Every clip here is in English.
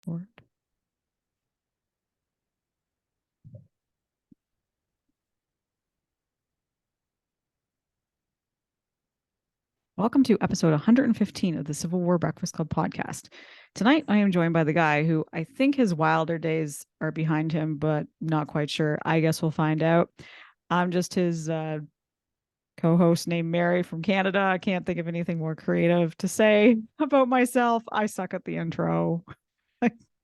Record. Welcome to episode 115 of the Civil War Breakfast Club podcast. Tonight, I am joined by the guy who I think his wilder days are behind him, but not quite sure. I guess we'll find out. I'm just his co-host named Mary from Canada. I can't think of anything more creative to say about myself. I suck at the intro.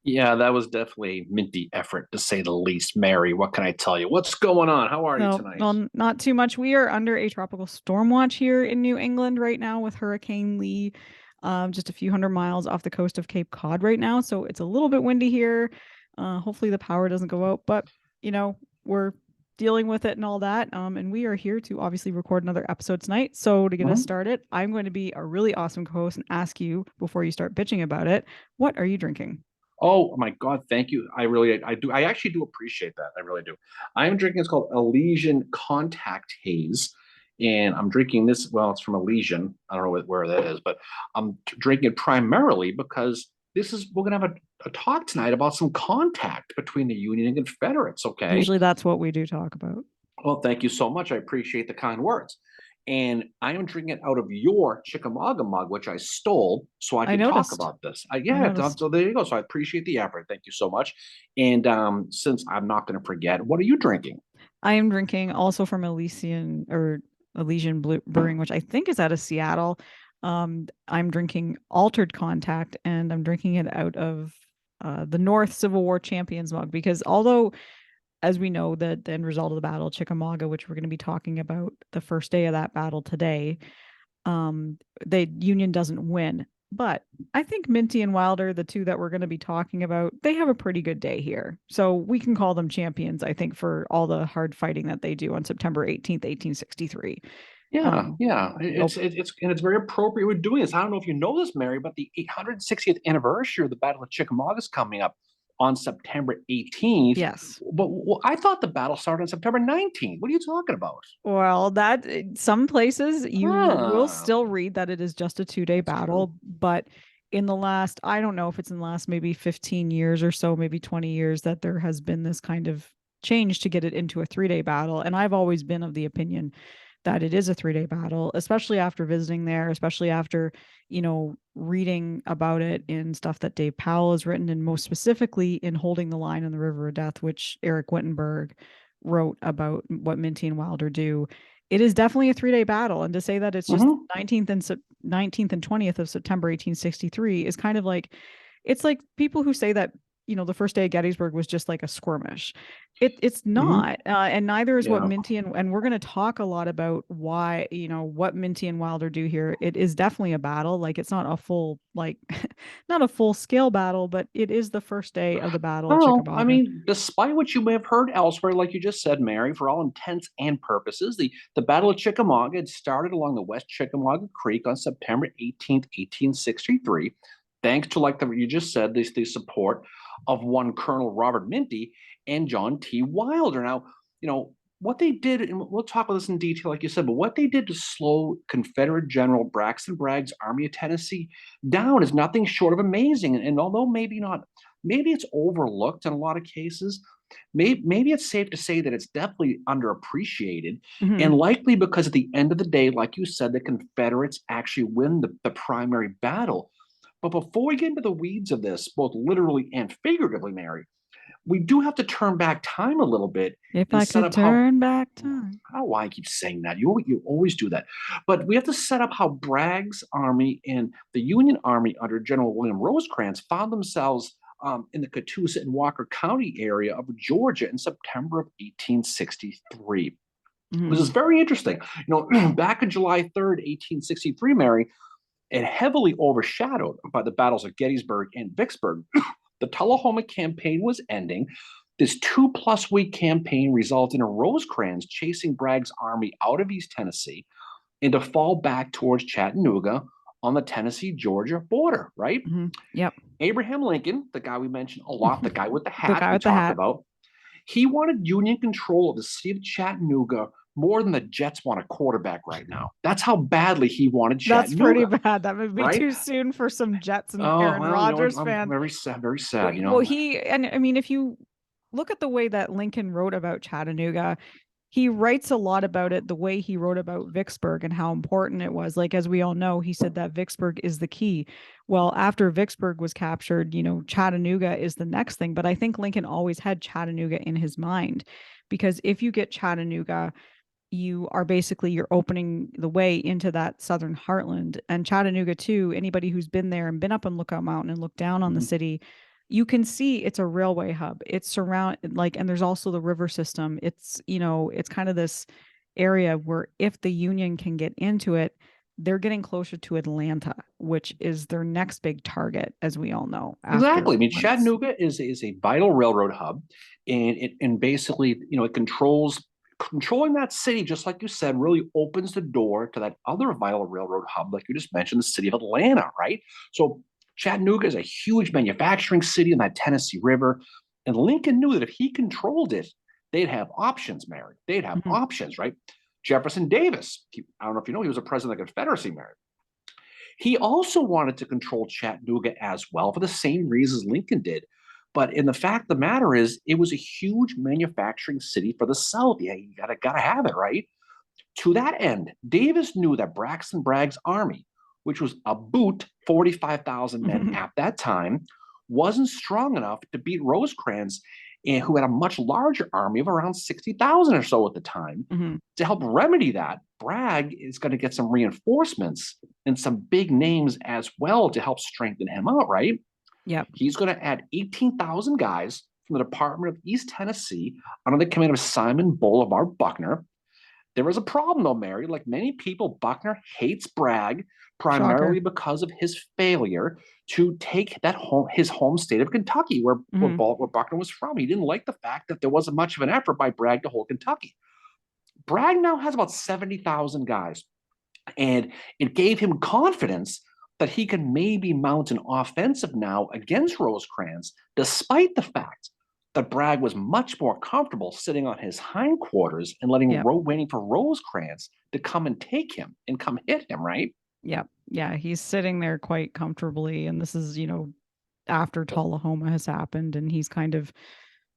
Yeah, that was definitely minty effort to say the least. Mary, what can I tell you? What's going on? How are you No, tonight? well, not too much. We are under a tropical storm watch here in New England right now with Hurricane Lee, just a few hundred miles off the coast of Cape Cod right now. So it's a little bit windy here. Hopefully the power doesn't go out, but we're dealing with it and all that. And we are here to obviously record another episode tonight. So to get us started, I'm going to be a really awesome co-host and ask you before you start bitching about it, what are you drinking? Oh my God, thank you. I actually do appreciate that. I really do. I am drinking, it's called Elysian Contact Haze. And I'm drinking this, well, it's from Elysian. I don't know where that is, but I'm drinking it primarily because we're going to have a talk tonight about some contact between the Union and Confederates, okay? Usually that's what we do talk about. Well, thank you so much. I appreciate the kind words. And I am drinking it out of your Chickamauga mug, which I stole so I I could talk noticed. about this. I Yeah, noticed. so there you go. So I appreciate the effort. Thank you so much. And since I'm not going to forget, what are you drinking? I am drinking also from Elysian Brewing, which I think is out of Seattle. I'm drinking Altered Contact, and I'm drinking it out of the North Civil War Champions mug because although, as we know, the end result of the Battle of Chickamauga, which we're going to be talking about the first day of that battle today, the Union doesn't win. But I think Minty and Wilder, the two that we're going to be talking about, they have a pretty good day here. So we can call them champions, I think, for all the hard fighting that they do on September 18th, 1863. Yeah. Oh, It's very appropriate we're doing this. I don't know if you know this, Mary, but the 860th anniversary of the Battle of Chickamauga is coming up on September 18th. yes. But I thought the battle started on September 19th. What are you talking about? Well, that some places you will Huh. still read that it is just a 2-day That's true. battle, but in the last, I don't know if it's in the last maybe 15 years or so, maybe 20 years, that there has been this kind of change to get it into a 3-day battle. And I've always been of the opinion that it is a 3-day battle, especially after visiting there, especially after, reading about it in stuff that Dave Powell has written, and most specifically in Holding the Line on the River of Death, which Eric Wittenberg wrote about what Minty and Wilder do. It is definitely a 3-day battle. And to say that it's just Mhm. 19th and 20th of September 1863 is kind of like, it's like people who say that, the first day of Gettysburg was just like a skirmish. It's Mhm. not, and neither is what Yeah. Minty and we're going to talk a lot about why, what Minty and Wilder do here. It is definitely a battle. Like it's not a full, like, not a full scale battle, but it is the first day of the Battle of Well, I Chickamauga. mean, despite what you may have heard elsewhere, like you just said, Mary, for all intents and purposes, the Battle of Chickamauga had started along the West Chickamauga Creek on September 18th, 1863, thanks to, like you just said, the support of one Colonel Robert Minty and John T. Wilder. Now, what they did, and we'll talk about this in detail, like you said, but what they did to slow Confederate General Braxton Bragg's Army of Tennessee down is nothing short of amazing. And although maybe it's overlooked in a lot of cases, maybe it's safe to say that it's definitely underappreciated, and Mm-hmm. likely because at the end of the day, like you said, the Confederates actually win the primary battle. But before we get into the weeds of this, both literally and figuratively, Mary, we do have to turn back time a little bit If and I set could up how. turn back time. I don't know why I keep saying that. You always do that. But we have to set up how Bragg's army and the Union Army under General William Rosecrans found themselves in the Catoosa and Walker County area of Georgia in September of 1863. This Mm-hmm. is very interesting. Back on July 3rd, 1863, Mary, and heavily overshadowed by the battles of Gettysburg and Vicksburg, the Tullahoma campaign was ending. This 2+ week campaign resulted in Rosecrans chasing Bragg's army out of East Tennessee and to fall back towards Chattanooga on the Tennessee-Georgia border, right? Mm-hmm. Yep. Abraham Lincoln, the guy we mentioned a lot, the guy with the The hat guy we with the talked hat. about, he wanted Union control of the city of Chattanooga more than the Jets want a quarterback right now. That's how badly he wanted That's pretty Chattanooga, bad. That would be right? too soon for some Jets and Oh, Aaron well, Rodgers I'm fans. very sad, very sad, Well, he, and I mean, if you look at the way that Lincoln wrote about Chattanooga, he writes a lot about it the way he wrote about Vicksburg and how important it was. Like, as we all know, he said that Vicksburg is the key. Well, after Vicksburg was captured, Chattanooga is the next thing. But I think Lincoln always had Chattanooga in his mind, because if you get Chattanooga, you're opening the way into that southern heartland. And Chattanooga too, anybody who's been there and been up on Lookout Mountain and looked down on the Mhm. city, you can see it's a railway hub. It's surrounded, like, and there's also the river system. It's kind of this area where if the Union can get into it, they're getting closer to Atlanta, which is their next big target, as we all know, after Exactly. I mean, once. Chattanooga is a vital railroad hub, and basically, it controlling that city, just like you said, really opens the door to that other vital railroad hub, like you just mentioned, the city of Atlanta, right? So Chattanooga is a huge manufacturing city in that Tennessee River, and Lincoln knew that if he controlled it, they'd have options, Mary. They'd have Mhm. options, right? Jefferson Davis, I don't know if you know, he was a president of the Confederacy, Mary. He also wanted to control Chattanooga as well for the same reasons Lincoln did. But in the fact of the matter is, it was a huge manufacturing city for the South. Yeah, you gotta have it, right? To that end, Davis knew that Braxton Bragg's army, which was a boot 45,000 men at that time, wasn't strong enough to beat Rosecrans, who had a much larger army of around 60,000 or so at the time. Mhm. To help remedy that, Bragg is going to get some reinforcements and some big names as well to help strengthen him out, right? Yep. He's going to add 18,000 guys from the Department of East Tennessee under the command of Simon Bolivar Buckner. There was a problem, though, Mary. Like many people, Buckner hates Bragg primarily Shocker. because of his failure to take his home state of Kentucky, Mhm. where Buckner was from. He didn't like the fact that there wasn't much of an effort by Bragg to hold Kentucky. Bragg now has about 70,000 guys, and it gave him confidence that he could maybe mount an offensive now against Rosecrans, despite the fact that Bragg was much more comfortable sitting on his hindquarters and Yep. waiting for Rosecrans to come and take him and come hit him, right? Yep. Yeah, he's sitting there quite comfortably, and this is, after Tullahoma has happened, and he's kind of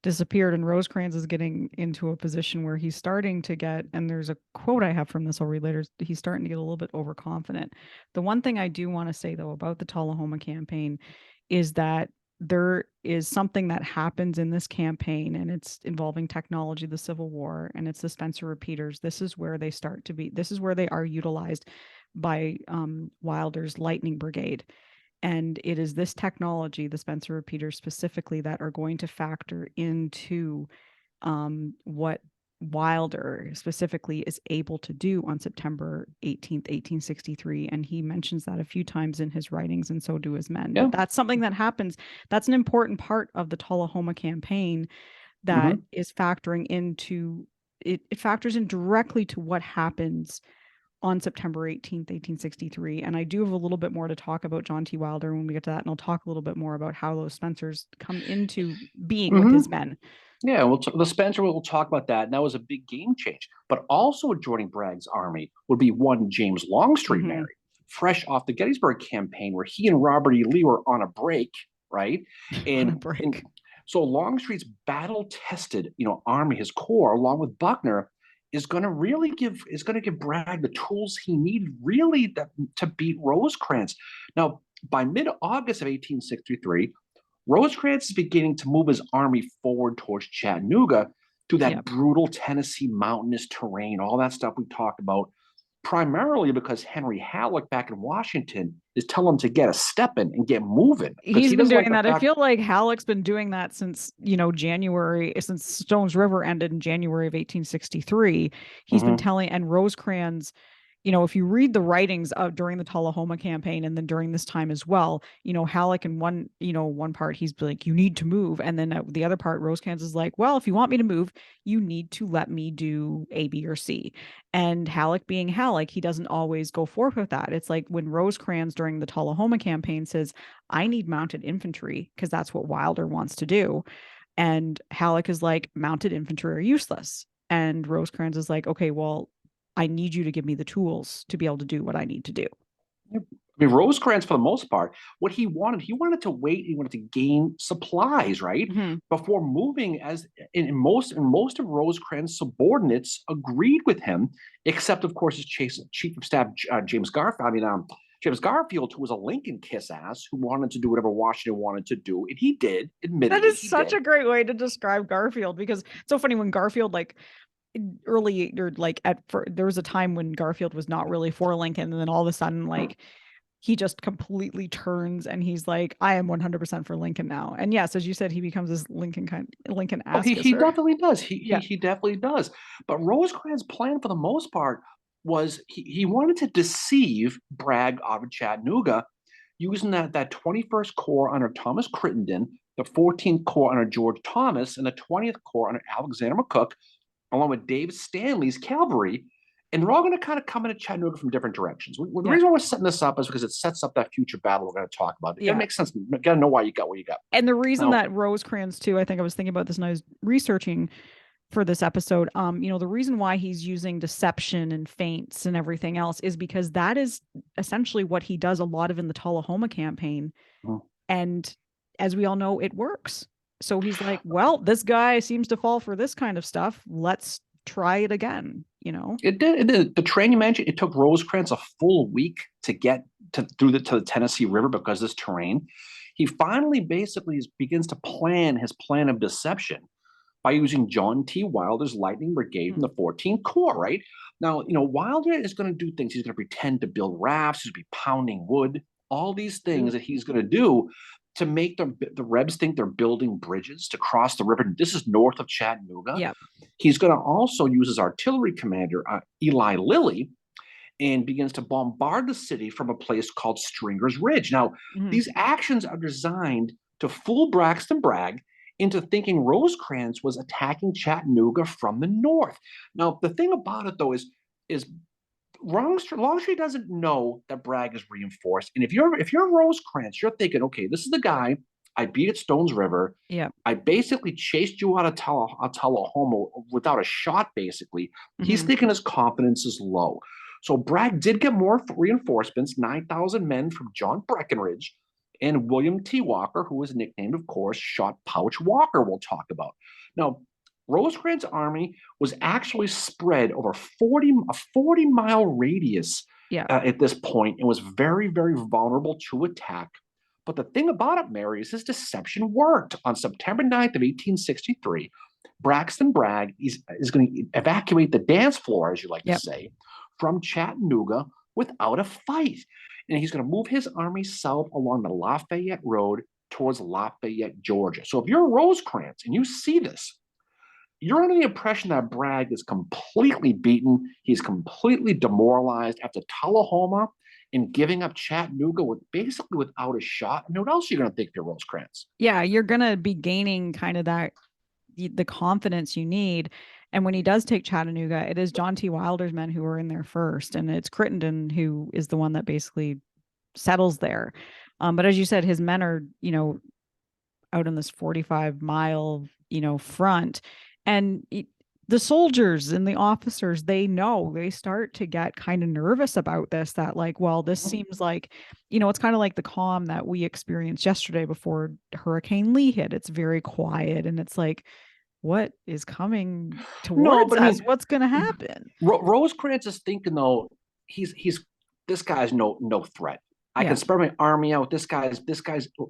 disappeared, and Rosecrans is getting into a position where he's starting to get, and there's a quote I have from this I'll read later, he's starting to get a little bit overconfident. The one thing I do want to say though about the Tullahoma campaign is that there is something that happens in this campaign, and it's involving technology, the Civil War, and it's the Spencer repeaters. This is where they are utilized by Wilder's Lightning Brigade. And it is this technology, the Spencer repeaters specifically, that are going to factor into what Wilder specifically is able to do on September 18th, 1863. And he mentions that a few times in his writings, and so do his men. Yeah. But that's something that happens. That's an important part of the Tullahoma campaign that Mm-hmm. is factoring into it. It factors in directly to what happens on September 18th, 1863. And I do have a little bit more to talk about John T. Wilder when we get to that. And I'll talk a little bit more about how those Spencers come into being with Mm-hmm. his men. Yeah, the Spencer, we'll talk about that. And that was a big game change. But also joining Bragg's army would be one James Longstreet, Mm-hmm. Mary, fresh off the Gettysburg campaign, where he and Robert E. Lee were on a break, right? On a And break. so Longstreet's battle-tested, army, his corps, along with Buckner, is going to give Bragg the tools he needed really to beat Rosecrans. Now, by mid-August of 1863, Rosecrans is beginning to move his army forward towards Chattanooga through that Yep. brutal Tennessee mountainous terrain, all that stuff we talked about, primarily because Henry Halleck back in Washington is telling him to get a step in and get moving because He's he been doesn't like doing the that. I fact. feel like Halleck's been doing that since, January, since Stone's River ended in January of 1863. He's been Mhm. telling, and Rosecrans, if you read the writings of during the Tullahoma campaign and then during this time as well, Halleck in one part, he's like, you need to move. And then the other part, Rosecrans is like, well, if you want me to move, you need to let me do A, B, or C. And Halleck being Halleck, he doesn't always go forth with that. It's like when Rosecrans during the Tullahoma campaign says, I need mounted infantry because that's what Wilder wants to do. And Halleck is like, mounted infantry are useless. And Rosecrans is like, okay, well, I need you to give me the tools to be able to do what I need to do. I mean, Rosecrans, for the most part, what he wanted to wait, he wanted to gain supplies, right? Mm-hmm. Before moving, as in most of Rosecrans' subordinates agreed with him, except of course his chief of staff, James Garfield. I mean, James Garfield, who was a Lincoln kiss ass, who wanted to do whatever Washington wanted to do, and he did, That admittedly, is he such did. a great way to describe Garfield because it's so funny when Garfield like early or like there was a time when Garfield was not really for Lincoln and then all of a sudden like he just completely turns and he's like I am 100% for Lincoln now. And yes, as you said, he becomes this Lincoln Oh, ass he kisser. definitely does. He, he Yeah. he definitely does. But Rosecrans' plan, for the most part, was he wanted to deceive Bragg out of Chattanooga using that 21st Corps under Thomas Crittenden, the 14th Corps under George Thomas, and the 20th Corps under Alexander McCook, along with Dave Stanley's cavalry. And they're all going to kind of come into Chattanooga from different directions. The Yeah. reason why we're setting this up is because it sets up that future battle we're going to talk about. It Yeah. makes sense. You got to know why you got what you got. And the reason Now, that Rosecrans too, I think I was thinking about this and I was researching for this episode, the reason why he's using deception and feints and everything else is because that is essentially what he does a lot of in the Tullahoma campaign. mm, And as we all know, it works. So he's like, well, this guy seems to fall for this kind of stuff. Let's try it again, you know? it did. It did. The train you mentioned, it took Rosecrans a full week to get to the Tennessee River because of this terrain. He finally basically begins to plan his plan of deception by using John T. Wilder's Lightning Brigade from Mm. the 14th Corps, right? Now, Wilder is going to do things. He's going to pretend to build rafts. He's going to be pounding wood, all these things that he's going to do to make the Rebs think they're building bridges to cross the river. This is north of Chattanooga. Yeah. He's going to also use his artillery commander, Eli Lilly, and begins to bombard the city from a place called Stringer's Ridge. Now, Mm-hmm. these actions are designed to fool Braxton Bragg into thinking Rosecrans was attacking Chattanooga from the north. Now, the thing about it, though, is Longstreet doesn't know that Bragg is reinforced. And if you're Rosecrans, you're thinking, okay, this is the guy I beat at Stones River. Yeah. I basically chased you out of Tullahoma without a shot, basically. He's Mm-hmm. thinking his confidence is low. So Bragg did get more reinforcements, 9,000 men from John Breckinridge and William T. Walker, who was nicknamed, of course, Shot Pouch Walker, we'll talk about. Now, Rosecrans' army was actually spread over a 40-mile radius Yeah. at this point and was very, very vulnerable to attack. But the thing about it, Mary, is his deception worked. On September 9th of 1863, Braxton Bragg is going to evacuate the dance floor, as you like to Yep. say, from Chattanooga without a fight. And he's going to move his army south along the Lafayette Road towards Lafayette, Georgia. So if you're Rosecrans and you see this, you're under the impression that Bragg is completely beaten. He's completely demoralized after Tullahoma and giving up Chattanooga basically without a shot. I mean, what else are you going to think if you're Rosecrans? Yeah. You're going to be gaining kind of the confidence you need. And when he does take Chattanooga, it is John T. Wilder's men who are in there first. And it's Crittenden who is the one that basically settles there. But as you said, his men are, out in this 45-mile, front. And the soldiers and the officers, they start to get kind of nervous about this, that like, well, this seems like, it's kind of like the calm that we experienced yesterday before Hurricane Lee hit. It's very quiet and it's like, what is coming No, towards but I us? mean, What's going to happen? Rosecrans is thinking though he's this guy's no threat. I Yeah. can spread my army out. This guy's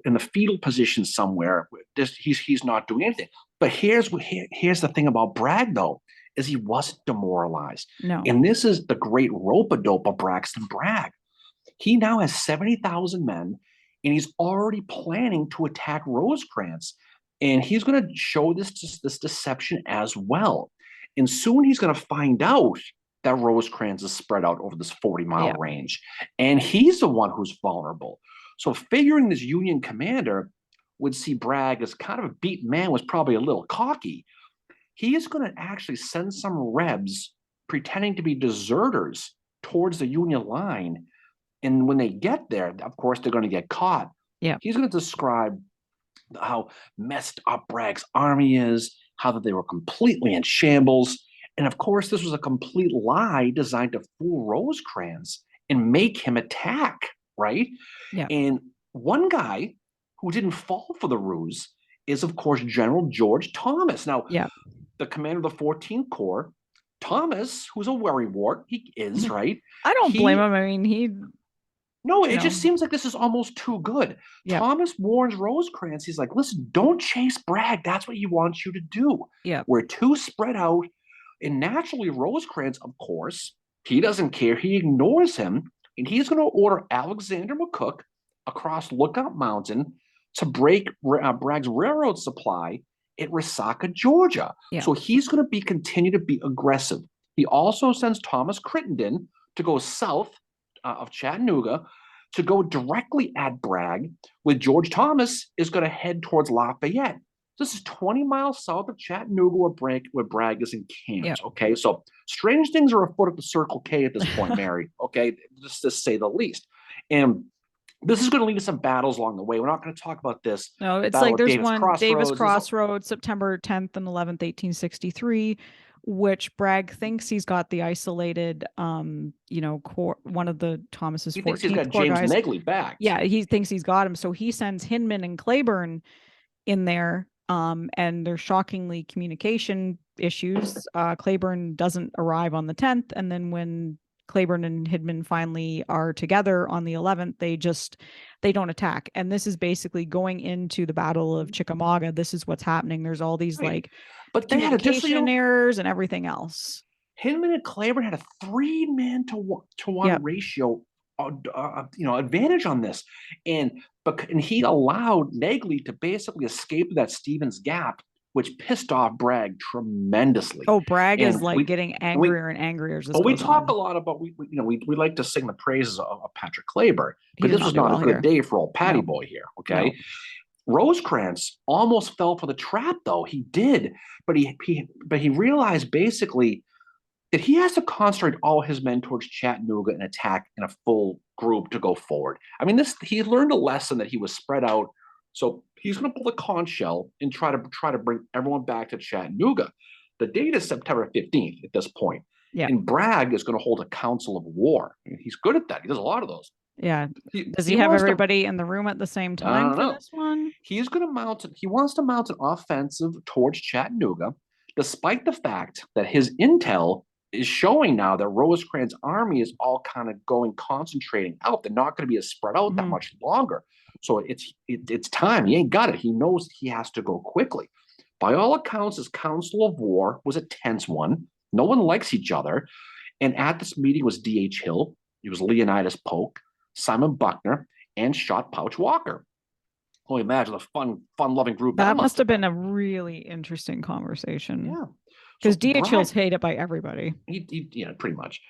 in the fetal position somewhere. He's not doing anything. But here's the thing about Bragg though, is he wasn't demoralized. No. And this is the great rope-a-dope of Braxton Bragg. He now has 70,000 men, and he's already planning to attack Rosecrans. And he's going to show this deception as well. And soon he's going to find out that Rosecrans is spread out over this 40-mile Yeah. range. And he's the one who's vulnerable. So figuring this Union commander would see Bragg as kind of a beaten man was probably a little cocky. He is going to actually send some Rebs pretending to be deserters towards the Union line. And when they get there, of course, they're going to get caught. Yeah. He's going to describe how messed up Bragg's army is, how that they were completely in shambles, And of course, this was a complete lie designed to fool Rosecrans and make him attack, right? Yeah. And one guy who didn't fall for the ruse is, of course, General George Thomas. Now, Yeah. the commander of the 14th Corps, Thomas, who's a worrywart, he is, right? I don't blame He him. I mean, he, No, you it know, just seems like this is almost too good. yeah. Thomas warns Rosecrans. He's like, listen, don't chase Bragg. That's what he wants you to do. Yeah. We're too spread out. And naturally, Rosecrans, of course, he doesn't care. He ignores him. And he's going to order Alexander McCook across Lookout Mountain to break Bragg's railroad supply at Resaca, Georgia. Yeah. So he's going to continue to be aggressive. He also sends Thomas Crittenden to go south of Chattanooga to go directly at Bragg, with George Thomas is going to head towards Lafayette. This is 20 miles south of Chattanooga where Bragg is Yeah. encamped. Okay, so strange things are afoot at the Circle K at this point, Mary. Okay, just to say the least. And this is going to lead to some battles along the way. We're not going to talk about this. No, it's Battle like of there's Davis one Davis Crossroads. Crossroads, September 10th and 11th, 1863, which Bragg thinks he's got the isolated, one of the Thomas's He thinks he's 14th got Corps James guys. Negley back. Yeah, he thinks he's got him. So he sends Hinman and Claiborne in there. And there's shockingly communication issues. Claiborne doesn't arrive on the 10th. And then when Claiborne and Hinman finally are together on the 11th, they don't attack. And this is basically going into the Battle of Chickamauga. This is what's happening. There's all these Right. like But they had communication errors and everything else. Hinman and Claiborne had a 3-man to one Yep. ratio, advantage on this, and he allowed Negley to basically escape that Stevens Gap, which pissed off Bragg tremendously. Oh, Bragg And is like getting angrier and angrier as this But we goes talk on. a lot about we like to sing the praises of Patrick Claiborne, He but did this was do not well a good here. day for old Patty No. Boy here. No. Okay. Rosecrans almost fell for the trap, though. He did, but he realized basically that he has to concentrate all his men towards Chattanooga and attack in a full group to go forward. I mean, he learned a lesson that he was spread out. So he's going to pull the conch shell and try to bring everyone back to Chattanooga. The date is September 15th at this point. Yeah. And Bragg is going to hold a council of war. I mean, he's good at that. He does a lot of those. Yeah. Does he have everybody in the room at the same time for this one? He's going to he wants to mount an offensive towards Chattanooga, despite the fact that his intel is showing now that Rosecrans' army is all kind of concentrating out. They're not going to be as spread out that much longer. So it's time. He ain't got it. He knows he has to go quickly. By all accounts, his council of war was a tense one. No one likes each other. And at this meeting was D.H. Hill. He was Leonidas Polk, Simon Buckner, and Shot Pouch Walker. Only imagine the fun-loving group that must have been a really interesting conversation. Yeah. Because D.H. Hill's hated by everybody. He pretty much.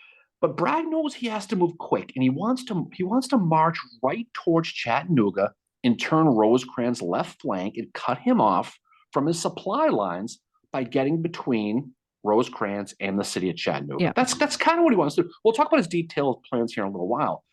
But Bragg knows he has to move quick, and he wants to march right towards Chattanooga and turn Rosecrans' left flank and cut him off from his supply lines by getting between Rosecrans and the city of Chattanooga. Yeah. That's kind of what he wants to do. We'll talk about his detailed plans here in a little while.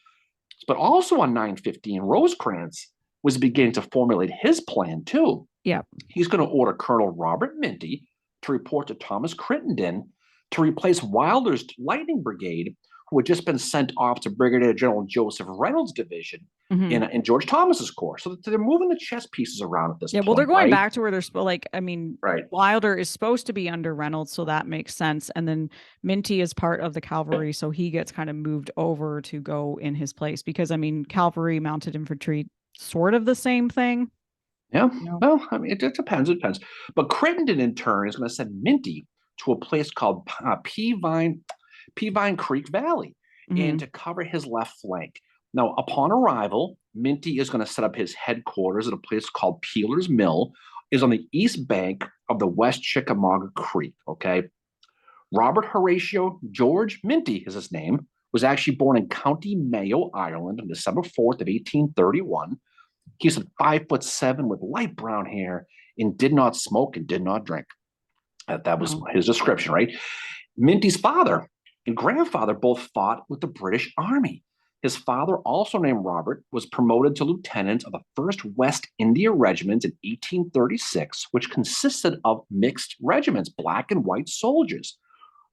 But also on 9/15, Rosecrans was beginning to formulate his plan too. Yeah. He's going to order Colonel Robert Minty to report to Thomas Crittenden to replace Wilder's Lightning Brigade, who had just been sent off to Brigadier General Joseph Reynolds' division in George Thomas's corps. So they're moving the chess pieces around at this point. Yeah, well, they're going right? back to where they're Right. Wilder is supposed to be under Reynolds, so that makes sense. And then Minty is part of the cavalry, so he gets kind of moved over to go in his place because, cavalry, mounted infantry, sort of the same thing. Yeah. Well, it depends. It depends. But Crittenden, in turn, is going to send Minty to a place called Peavine Creek Valley and to cover his left flank. Now, upon arrival, Minty is going to set up his headquarters at a place called Peeler's Mill, is on the east bank of the West Chickamauga Creek. Okay. Robert Horatio George Minty is his name, was actually born in County Mayo, Ireland on December 4th of 1831. He's 5'7" with light brown hair and did not smoke and did not drink. That was his description, right? Minty's father and grandfather both fought with the British Army. His father, also named Robert, was promoted to lieutenant of the 1st West India Regiment in 1836, which consisted of mixed regiments, black and white soldiers.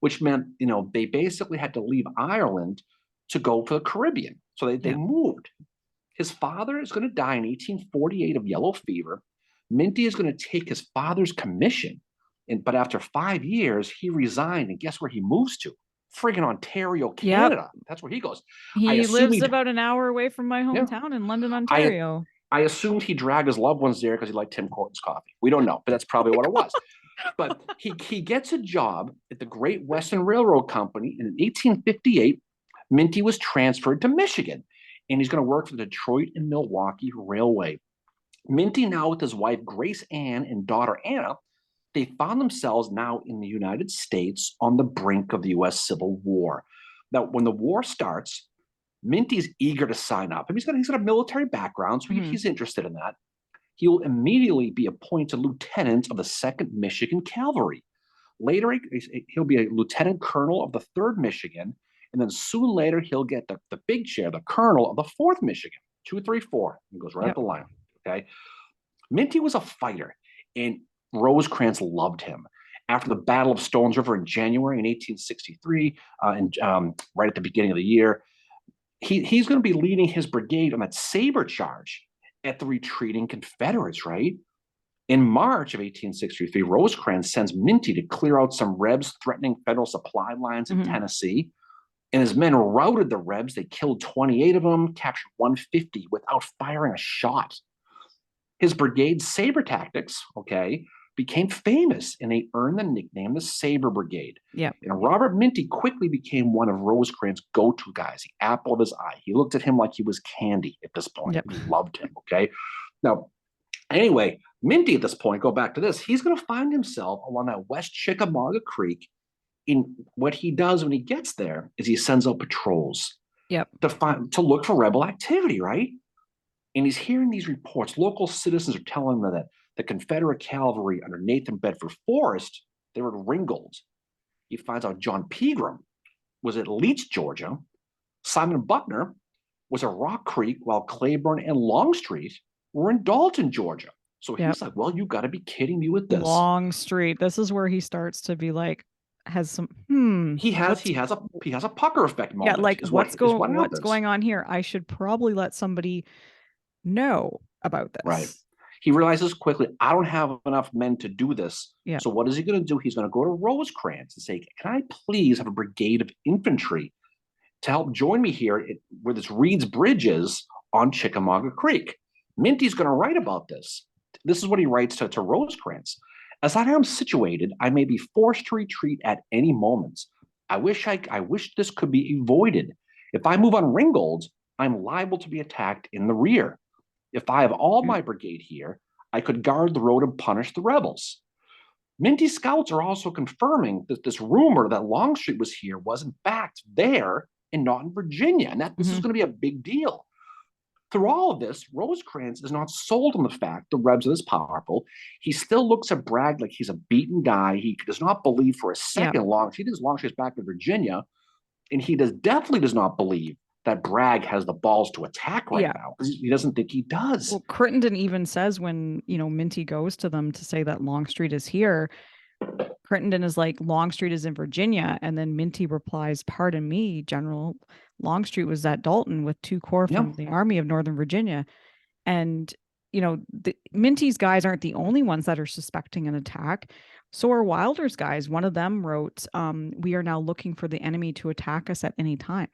which meant, they basically had to leave Ireland to go for the Caribbean. So they Yeah. moved. His father is going to die in 1848 of yellow fever. Minty is going to take his father's commission. But after 5 years, he resigned. And guess where he moves to? Friggin' Ontario, Yep. Canada. That's where he goes. I He assume lives he, about an hour away from my yeah, hometown in London, I, Ontario. I assumed he dragged his loved ones there because he liked Tim Hortons coffee. We don't know, but that's probably what it was. But he gets a job at the Great Western Railroad Company. And in 1858, Minty was transferred to Michigan, and he's going to work for the Detroit and Milwaukee Railway. Minty, now with his wife Grace Ann and daughter Anna, they found themselves now in the United States on the brink of the U.S. Civil War. Now, when the war starts, Minty's eager to sign up. I mean, he's got a military background, so he's interested in that. He will immediately be appointed lieutenant of the 2nd Michigan Cavalry. Later, he'll be a lieutenant colonel of the 3rd Michigan, and then soon later, he'll get the big chair, the colonel of the 4th Michigan, 2, 3, 4. He goes right up Yep. the line. Okay. Minty was a fighter, and Rosecrans loved him. After the Battle of Stones River in January in 1863, and right at the beginning of the year, he's going to be leading his brigade on that saber charge at the retreating Confederates, right? In March of 1863, Rosecrans sends Minty to clear out some Rebs threatening federal supply lines in Tennessee. And his men routed the Rebs. They killed 28 of them, captured 150 without firing a shot. His brigade's saber tactics, became famous, and they earned the nickname the Saber Brigade. Yep. And Robert Minty quickly became one of Rosecrans' go-to guys, the apple of his eye. He looked at him like he was candy at this point. Yep. He loved him, Now, anyway, Minty at this point, go back to this, he's going to find himself along that West Chickamauga Creek. In what he does when he gets there is he sends out patrols Yep. to look for rebel activity, right? And he's hearing these reports. Local citizens are telling him that the Confederate cavalry under Nathan Bedford Forrest, they were at Ringgold. He finds out John Pegram was at Leech, Georgia. Simon Buckner was at Rock Creek, while Claiborne and Longstreet were in Dalton, Georgia. So he's like, well, you got to be kidding me with this. Longstreet. This is where he starts to be like, has some he has a pucker effect moment. Yeah, like what's going on here? I should probably let somebody know about this. Right. He realizes quickly, I don't have enough men to do this. Yeah. So what is he going to do? He's going to go to Rosecrans and say, can I please have a brigade of infantry to help join me here where this Reed's Bridge is on Chickamauga Creek? Minty's going to write about this. This is what he writes to Rosecrans. As I am situated, I may be forced to retreat at any moment. I wish this could be avoided. If I move on Ringgold, I'm liable to be attacked in the rear. If I have all my brigade here, I could guard the road and punish the rebels. Minty's scouts are also confirming that this rumor that Longstreet was here was in fact there and not in Virginia, and that this is going to be a big deal. Through all of this, Rosecrans is not sold on the fact the Rebs are this powerful. He still looks at Bragg like he's a beaten guy. He does not believe for a second Longstreet. He thinks Longstreet's back in Virginia, and he definitely does not believe that Bragg has the balls to attack now, because he doesn't think he does. Well, Crittenden even says when, Minty goes to them to say that Longstreet is here, Crittenden is like, Longstreet is in Virginia. And then Minty replies, pardon me, General, Longstreet was at Dalton with 2 corps from the Army of Northern Virginia. And, Minty's guys aren't the only ones that are suspecting an attack. So are Wilder's guys. One of them wrote, we are now looking for the enemy to attack us at any time.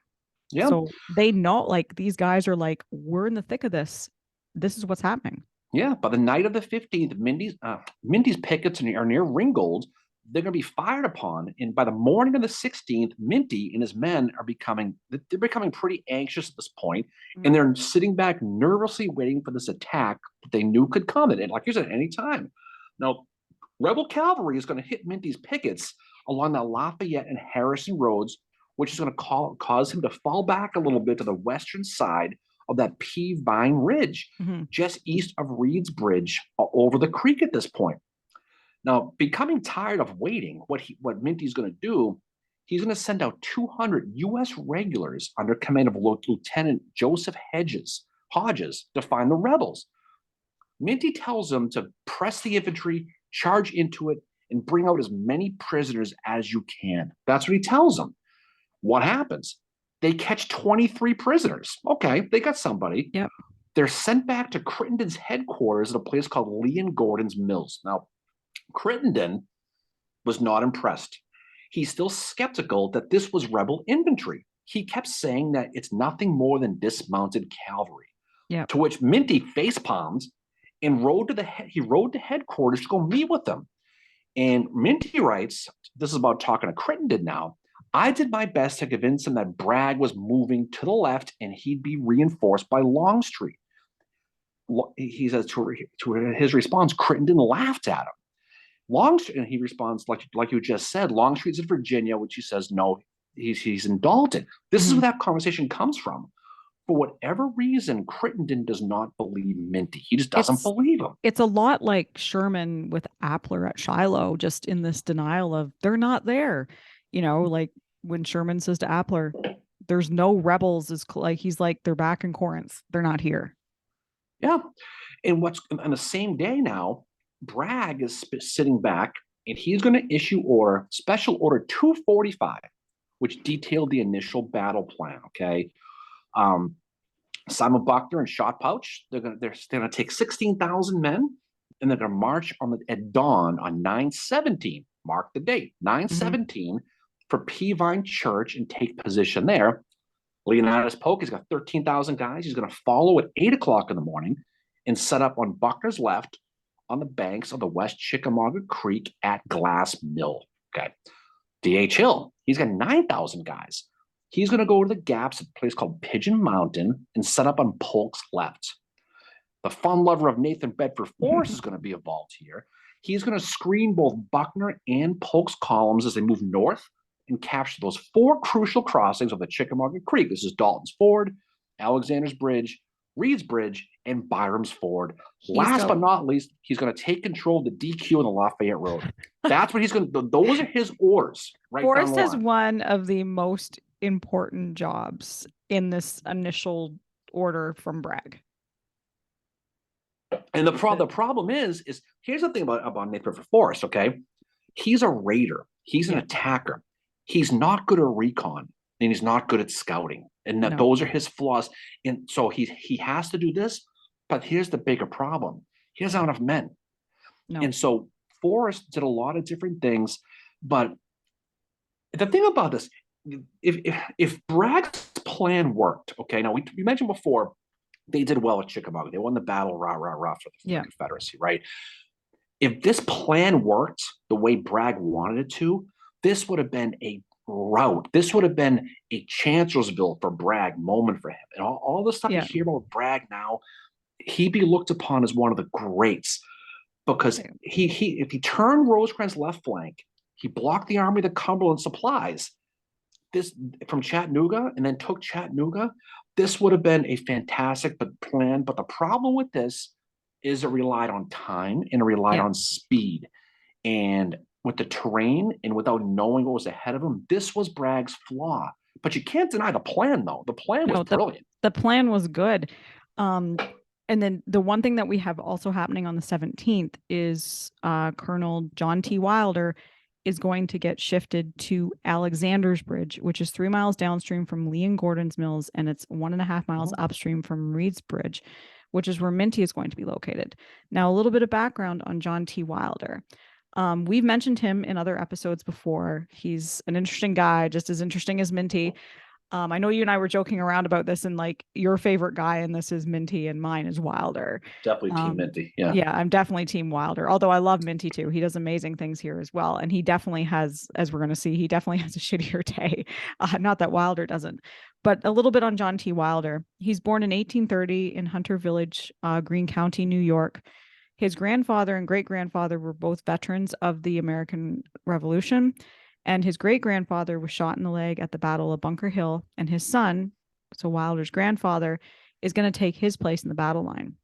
Yeah. So they know, like, these guys are like, we're in the thick of this. This is what's happening. Yeah. By the night of the 15th, Minty's pickets are near Ringgold. They're going to be fired upon. And by the morning of the 16th, Minty and his men are becoming pretty anxious at this point. And they're sitting back nervously waiting for this attack that they knew could come. And like you said, any time. Now, rebel cavalry is going to hit Minty's pickets along the Lafayette and Harrison roads, which is going to cause him to fall back a little bit to the western side of that Peavine Ridge, just east of Reed's Bridge, over the creek at this point. Now, becoming tired of waiting, what Minty's going to do, he's going to send out 200 U.S. regulars under command of Lieutenant Joseph Hodges to find the rebels. Minty tells them to press the infantry, charge into it, and bring out as many prisoners as you can. That's what he tells them. What happens? They catch 23 prisoners. Okay, they got somebody. Yep. They're sent back to Crittenden's headquarters at a place called Lee and Gordon's Mills. Now, Crittenden was not impressed. He's still skeptical that this was rebel infantry. He kept saying that it's nothing more than dismounted cavalry. Yep. To which Minty face palms and rode to headquarters to go meet with them. And Minty writes, this is about talking to Crittenden now. I did my best to convince him that Bragg was moving to the left and he'd be reinforced by Longstreet. He says to his response, Crittenden laughed at him. Longstreet, and he responds, like you just said, Longstreet's in Virginia, which he says, no, he's in Dalton. This is where that conversation comes from. For whatever reason, Crittenden does not believe Minty. He just doesn't believe him. It's a lot like Sherman with Appler at Shiloh, just in this denial of they're not there. Like when Sherman says to Appler, there's no rebels, is like he's like, they're back in Corinth. They're not here. Yeah. And what's on the same day now, Bragg is sitting back and he's going to issue special order 245, which detailed the initial battle plan. Okay. Simon Buckner and Shot Pouch, they're going to take 16,000 men and they're going to march at dawn on 9/17. Mark the date, 9/17 for Peavine Church and take position there. Leonidas Polk, he's got 13,000 guys. He's going to follow at 8 o'clock in the morning and set up on Buckner's left on the banks of the West Chickamauga Creek at Glass Mill. Okay. D.H. Hill, he's got 9,000 guys. He's going to go to the gaps at a place called Pigeon Mountain and set up on Polk's left. The fun lover of Nathan Bedford Forrest is going to be involved here. He's going to screen both Buckner and Polk's columns as they move north and capture those 4 crucial crossings of the Chickamauga Creek. This is Dalton's Ford, Alexander's Bridge, Reed's Bridge, and Byram's Ford. Last but not least, he's going to take control of the DQ and the Lafayette Road. That's what he's going to do. Those are his orders. Right. Forrest has one of the most important jobs in this initial order from Bragg. And the problem is here's the thing about Nathan Forrest. Okay, he's a raider. He's an attacker. He's not good at recon and he's not good at scouting. And those are his flaws. And so he has to do this. But here's the bigger problem. He doesn't have enough men. No. And so Forrest did a lot of different things. But the thing about this, if Bragg's plan worked, okay, now we mentioned before, they did well at Chickamauga. They won the battle, for the Confederacy, right? If this plan worked the way Bragg wanted it to, this would have been a rout. This would have been a Chancellorsville for Bragg moment for him. And all the stuff you hear about Bragg now, he'd be looked upon as one of the greats because if he turned Rosecrans' left flank, he blocked the Army of the Cumberland supplies this from Chattanooga and then took Chattanooga. This would have been a fantastic plan. But the problem with this is it relied on time and it relied on speed. And with the terrain and without knowing what was ahead of him, this was Bragg's flaw. But you can't deny the plan, though. The plan was brilliant. The plan was good. And then the one thing that we have also happening on the 17th is Colonel John T. Wilder is going to get shifted to Alexander's Bridge, which is 3 miles downstream from Lee and Gordon's Mills, and it's 1.5 miles upstream from Reed's Bridge, which is where Minty is going to be located. Now, a little bit of background on John T. Wilder. We've mentioned him in other episodes before. He's an interesting guy, just as interesting as Minty. I know you and I were joking around about this, and like your favorite guy in this is Minty and mine is Wilder. Definitely team Minty. Yeah. Yeah, I'm definitely team Wilder. Although I love Minty too. He does amazing things here as well. And he definitely has, as we're going to see, he definitely has a shittier day. Not that Wilder doesn't. But a little bit on John T. Wilder. He's born in 1830 in Hunter Village, Greene County, New York. His grandfather and great-grandfather were both veterans of the American Revolution. And his great-grandfather was shot in the leg at the Battle of Bunker Hill. And his son, so Wilder's grandfather, is going to take his place in the battle line.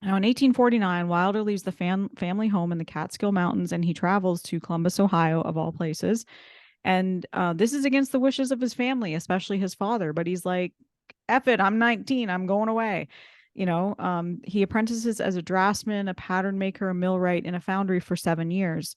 Now, in 1849, Wilder leaves the family home in the Catskill Mountains, and he travels to Columbus, Ohio, of all places. And this is against the wishes of his family, especially his father. But he's like, F it, I'm 19, I'm going away. He apprentices as a draftsman, a pattern maker, a millwright, and a foundry for 7 years.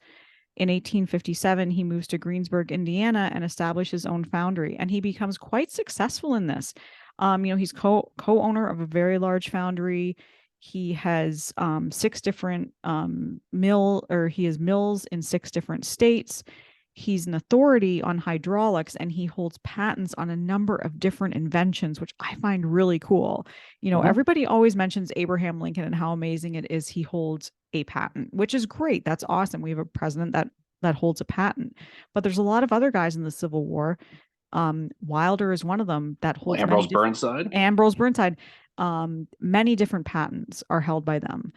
In 1857, he moves to Greensburg, Indiana, and establishes his own foundry, and he becomes quite successful in this. He's co-owner of a very large foundry. He has six different he has mills in six different states. He's an authority on hydraulics, and he holds patents on a number of different inventions, which I find really cool. Uh-huh. Everybody always mentions Abraham Lincoln and how amazing it is he holds a patent, which is great. That's awesome. We have a president that holds a patent. But there's a lot of other guys in the Civil War. Wilder is one of them that Well, holds many Ambrose different. Burnside. Ambrose Burnside, many different patents are held by them.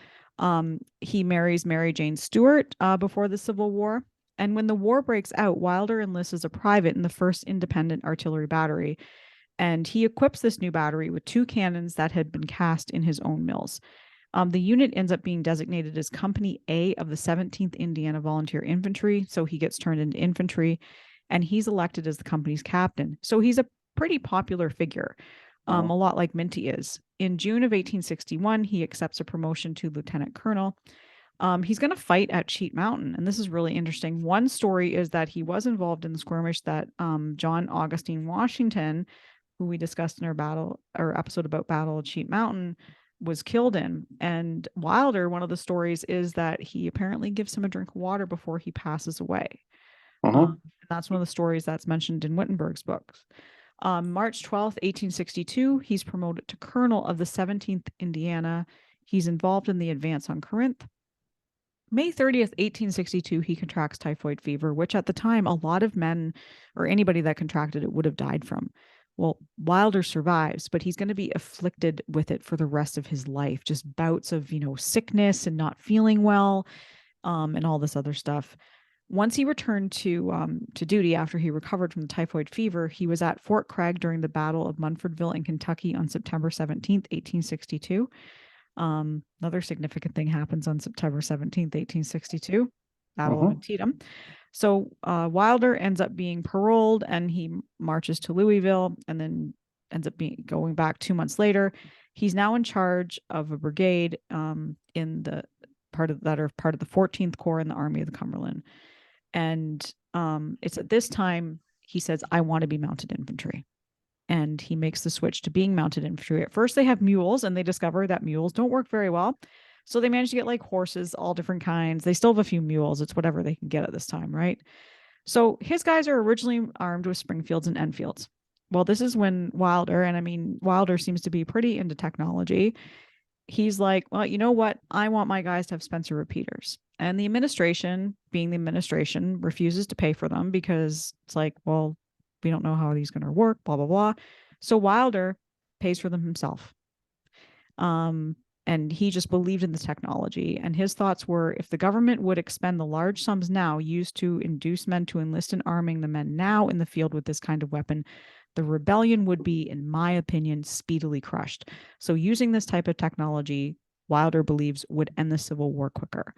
He marries Mary Jane Stewart before the Civil War. And when the war breaks out, Wilder enlists as a private in the 1st Independent Artillery Battery. And he equips this new battery with 2 cannons that had been cast in his own mills. The unit ends up being designated as Company A of the 17th Indiana Volunteer Infantry. So he gets turned into infantry, and he's elected as the company's captain. So he's a pretty popular figure, Uh-huh. a lot like Minty is. In June of 1861, he accepts a promotion to lieutenant colonel. He's going to fight at Cheat Mountain, and this is really interesting. One story is that he was involved in the skirmish that John Augustine Washington, who we discussed in our episode about Battle of Cheat Mountain, was killed in. And Wilder, one of the stories is that he apparently gives him a drink of water before he passes away. Uh-huh. That's one of the stories that's mentioned in Wittenberg's books. March 12th, 1862, he's promoted to colonel of the 17th Indiana. He's involved in the advance on Corinth. May 30th, 1862, he contracts typhoid fever, which at the time, a lot of men or anybody that contracted it would have died from. Well, Wilder survives, but he's going to be afflicted with it for the rest of his life, just bouts of, sickness and not feeling well, and all this other stuff. Once he returned to duty after he recovered from the typhoid fever, he was at Fort Craig during the Battle of Munfordville in Kentucky on September 17th, 1862. Another significant thing happens on September 17th, 1862, Battle of Uh-huh. Antietam. So Wilder ends up being paroled, and he marches to Louisville, and then ends up going back 2 months later. He's now in charge of a brigade in the part of the 14th Corps in the Army of the Cumberland. And it's at this time he says, I want to be mounted infantry. And he makes the switch to being mounted infantry. At first, they have mules, and they discover that mules don't work very well. So they manage to get like horses, all different kinds. They still have a few mules. It's whatever they can get at this time, right? So his guys are originally armed with Springfields and Enfields. Well, this is when Wilder, and I mean, Wilder seems to be pretty into technology. He's like, well, you know what? I want my guys to have Spencer repeaters. And the administration, being the administration, refuses to pay for them because it's like, well, we don't know how these are going to work, blah, blah, blah. So Wilder pays for them himself. And he just believed in the technology. And his thoughts were, if the government would expend the large sums now used to induce men to enlist in arming the men now in the field with this kind of weapon, the rebellion would be, in my opinion, speedily crushed. So using this type of technology, Wilder believes would end the Civil War quicker.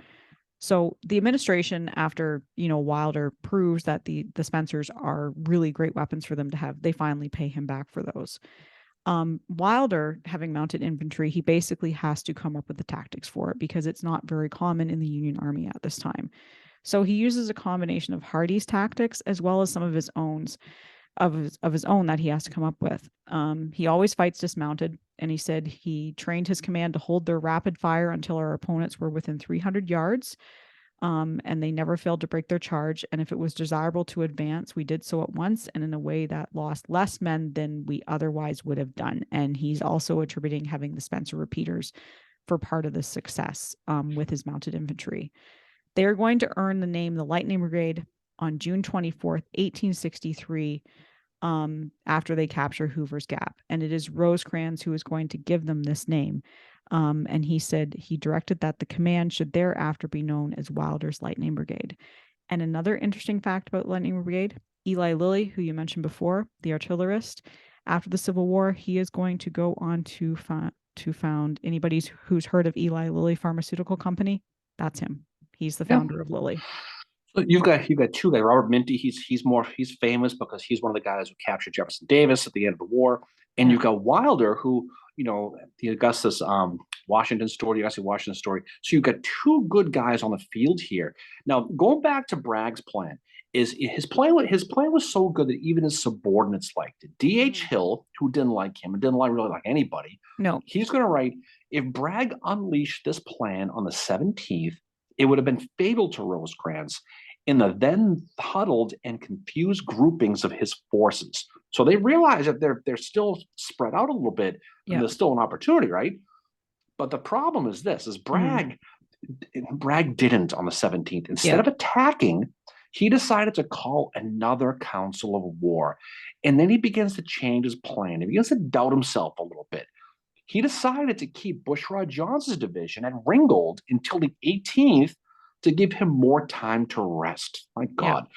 So the administration, after Wilder proves that the Spencers are really great weapons for them to have, they finally pay him back for those. Wilder, having mounted infantry, he basically has to come up with the tactics for it because it's not very common in the Union Army at this time. So he uses a combination of Hardee's tactics as well as some of his own that he has to come up with. He always fights dismounted, and he said he trained his command to hold their rapid fire until our opponents were within 300 yards. And they never failed to break their charge. And if it was desirable to advance, we did so at once and in a way that lost less men than we otherwise would have done. And he's also attributing having the Spencer repeaters for part of the success with his mounted infantry. They are going to earn the name the Lightning Brigade on June 24th, 1863, after they capture Hoover's Gap. And it is Rosecrans who is going to give them this name. And he said he directed that the command should thereafter be known as Wilder's Lightning Brigade. And another interesting fact about Lightning Brigade, Eli Lilly, who you mentioned before, the artillerist, after the Civil War, he is going to go on to found anybody who's heard of Eli Lilly Pharmaceutical Company. That's him. He's the Yeah. founder of Lilly. So you've got two guys. Robert Minty, he's famous because he's one of the guys who captured Jefferson Davis at the end of the war. And Yeah. you've got Wilder, who, the Augustus Washington story, the Augustus Washington story. So you've got two good guys on the field here. Now, going back to Bragg's plan, is his plan was so good that even his subordinates liked it. D.H. Mhm. Hill, who didn't like him and didn't really like anybody, No. he's going to write, if Bragg unleashed this plan on the 17th, it would have been fatal to Rosecrans in the then huddled and confused groupings of his forces. So they realize that they're still spread out a little bit, and Yeah. there's still an opportunity, right? But the problem is this: is Mhm. Bragg didn't on the 17th. Instead Yeah. of attacking, he decided to call another council of war, and then he begins to change his plan. He begins to doubt himself a little bit. He decided to keep Bushrod Johnson's division at Ringgold until the 18th to give him more time to rest. My Yeah. God.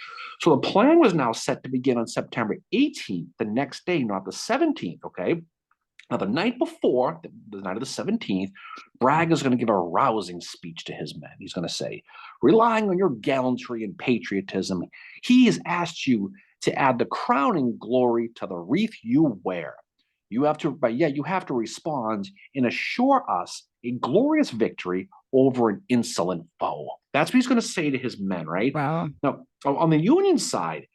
So the plan was now set to begin on September 18th, the next day, not the 17th. Okay. Now, the night before, the night of the 17th, Bragg is going to give a rousing speech to his men. He's going to say, relying on your gallantry and patriotism, he has asked you to add the crowning glory to the wreath you wear. You have to respond and assure us a glorious victory over an insolent foe. That's what he's going to say to his men, right? Wow. Now, on the Union side,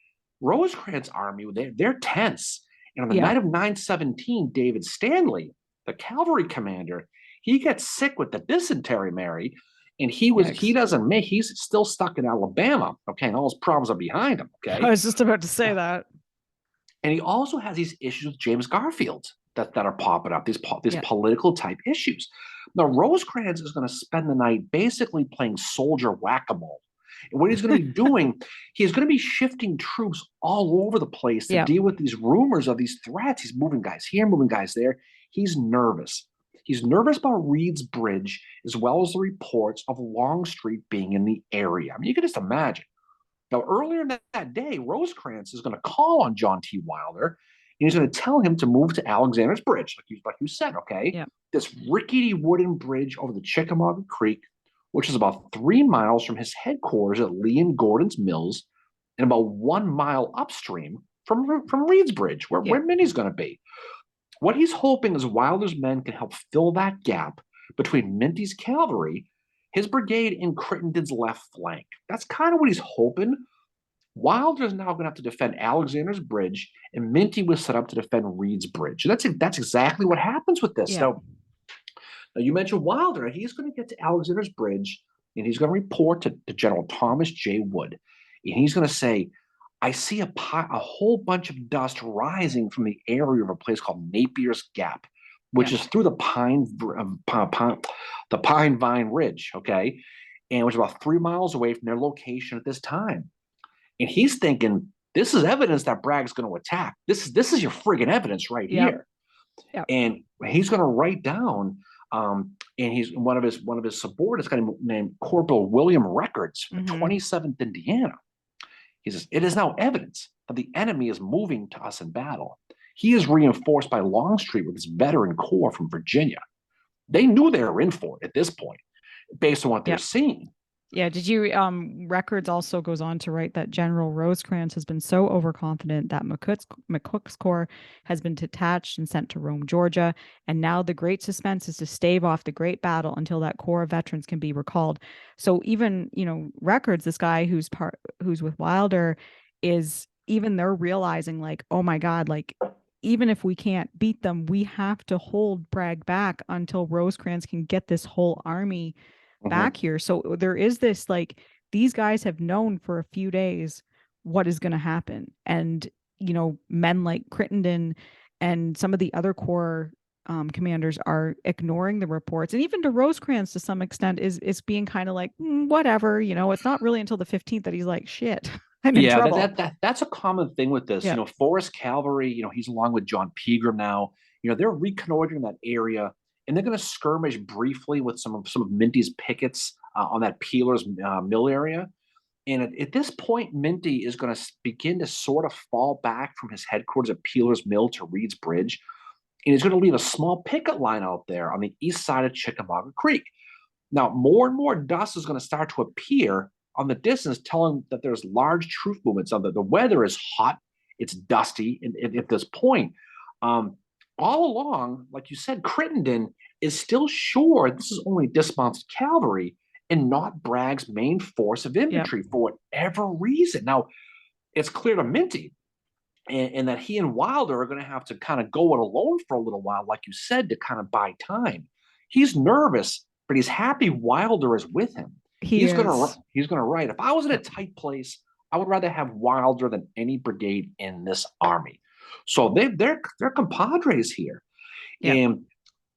Rosecrans' army, they're tense. And on the Yeah. night of 9/17, David Stanley, the cavalry commander, he gets sick with the dysentery, Mary, and he Yikes. doesn't make he's still stuck in Alabama. Okay, and all his problems are behind him. I Okay, was just about to say that. and he also has these issues with James Garfield that are popping up, these Yeah. political type issues. Now, Rosecrans is going to spend the night basically playing soldier whack-a-mole. And what he's going to be doing, he's going to be shifting troops all over the place to Yeah. deal with these rumors of these threats. He's moving guys here, moving guys there. He's nervous. He's nervous about Reed's Bridge, as well as the reports of Longstreet being in the area. I mean, you can just imagine. Now, earlier that day, Rosecrans is going to call on John T. Wilder, and he's going to tell him to move to Alexander's Bridge, like you said, okay? Yeah. This rickety wooden bridge over the Chickamauga Creek, which is about 3 miles from his headquarters at Lee and Gordon's Mills, and about 1 mile upstream from Reed's Bridge, Yeah. where Minnie's going to be. What he's hoping is Wilder's men can help fill that gap between Minty's cavalry, his brigade, and Crittenden's left flank. That's kind of what he's hoping. Wilder's now going to have to defend Alexander's Bridge, and Minty was set up to defend Reed's Bridge. And that's exactly what happens with this. Yeah. Now you mentioned Wilder. He's going to get to Alexander's Bridge, and he's going to report to General Thomas J. Wood, and he's going to say, I see a whole bunch of dust rising from the area of a place called Napier's Gap, Yeah. which is through the Pine Vine Ridge, okay, and which is about 3 miles away from their location at this time. And he's thinking, this is evidence that Bragg's going to attack. This is your friggin' evidence right Yeah. here. Yeah. And he's going to write down, and he's one of his subordinates, guy named Corporal William Records from the Mhm. 27th Indiana. He says, it is now evidence that the enemy is moving to us in battle. He is reinforced by Longstreet with his veteran corps from Virginia. They knew they were in for it at this point, based on what they're Yeah. seeing. Yeah. Did you Records also goes on to write that General Rosecrans has been so overconfident that McCook's corps has been detached and sent to Rome, Georgia, and now the great suspense is to stave off the great battle until that corps of veterans can be recalled. So even, Records, this guy who's with Wilder, is even they're realizing like, oh my God, like even if we can't beat them, we have to hold Bragg back until Rosecrans can get this whole army back Mm-hmm. here. So there is this like these guys have known for a few days what is going to happen. And, men like Crittenden and some of the other corps commanders are ignoring the reports. And even to Rosecrans to some extent is being kind of like, whatever, it's not really until the 15th that he's like, shit, I'm in Yeah, trouble. that's a common thing with this. Yeah. Forrest Cavalry, he's along with John Pegram now. They're reconnoitering that area, and they're going to skirmish briefly with some of Minty's pickets on that Peeler's Mill area. And at this point, Minty is going to begin to sort of fall back from his headquarters at Peeler's Mill to Reed's Bridge, and he's going to leave a small picket line out there on the east side of Chickamauga Creek. Now, more and more dust is going to start to appear on the distance, telling that there's large troop movements. The weather is hot, it's dusty at this point. Um, all along, like you said, Crittenden is still sure this is only dismounted cavalry and not Bragg's main force of Yep. infantry for whatever reason. Now, it's clear to Minty and that he and Wilder are going to have to kind of go it alone for a little while, like you said, to kind of buy time. He's nervous, but he's happy Wilder is with him. He is. He's gonna write. If I was in a Yep. tight place, I would rather have Wilder than any brigade in this army. So they're compadres here, Yep. and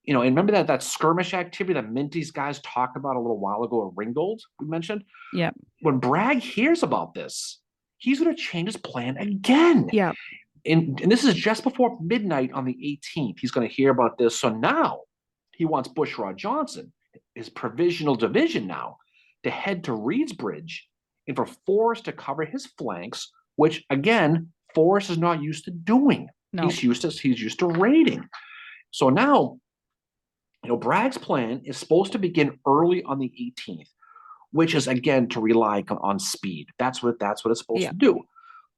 and remember that skirmish activity that Minty's guys talked about a little while ago at Ringgold, we mentioned. Yep. When Bragg hears about this, he's going to change his plan again. Yep. And this is just before midnight on the 18th. He's going to hear about this. So now he wants Bushrod Johnson, his provisional division now, to head to Reedsbridge and for Forrest to cover his flanks, which again, Forrest is not used to doing. No. He's used to raiding. So now, Bragg's plan is supposed to begin early on the 18th, which is again to rely on speed. That's what it's supposed Yeah. to do.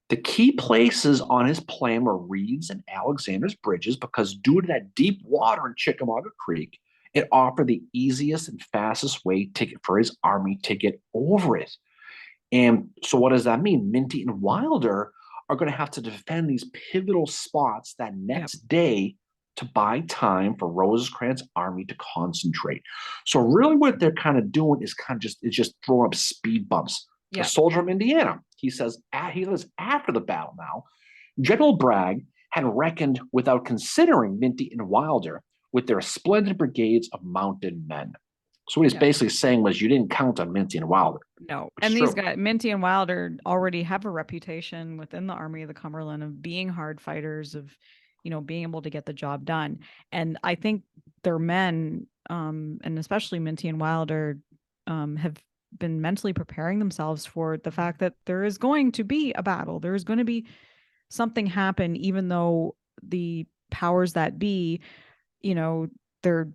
The key places on his plan were Reed's and Alexander's bridges because due to that deep water in Chickamauga Creek, it offered the easiest and fastest way for his army to get over it. And so what does that mean? Minty and Wilder are going to have to defend these pivotal spots that next day to buy time for Rosecrans' army to concentrate. So really what they're kind of doing is just throwing up speed bumps. A soldier from Indiana, he says after the battle now, General Bragg had reckoned without considering Minty and Wilder with their splendid brigades of mounted men. So what he's basically saying was you didn't count on Minty and Wilder. No. And these guys, Minty and Wilder, already have a reputation within the Army of the Cumberland of being hard fighters, of being able to get the job done. And I think their men, and especially Minty and Wilder, have been mentally preparing themselves for the fact that there is going to be a battle. There is going to be something happen, even though the powers that be, their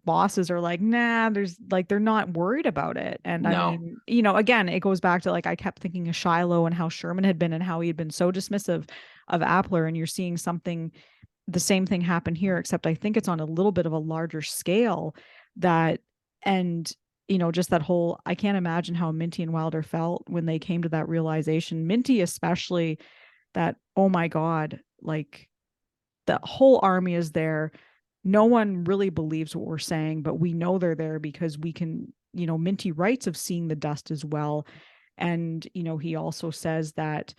bosses are like, nah, they're not worried about it. And no. I mean, again, it goes back to I kept thinking of Shiloh and how Sherman had been and how he had been so dismissive of Appler. And you're seeing the same thing happen here, except I think it's on a little bit of a larger scale just that whole, I can't imagine how Minty and Wilder felt when they came to that realization. Minty, especially, that, oh my God, the whole army is there. No one really believes what we're saying, but we know they're there because we can, Minty writes of seeing the dust as well. And, he also says that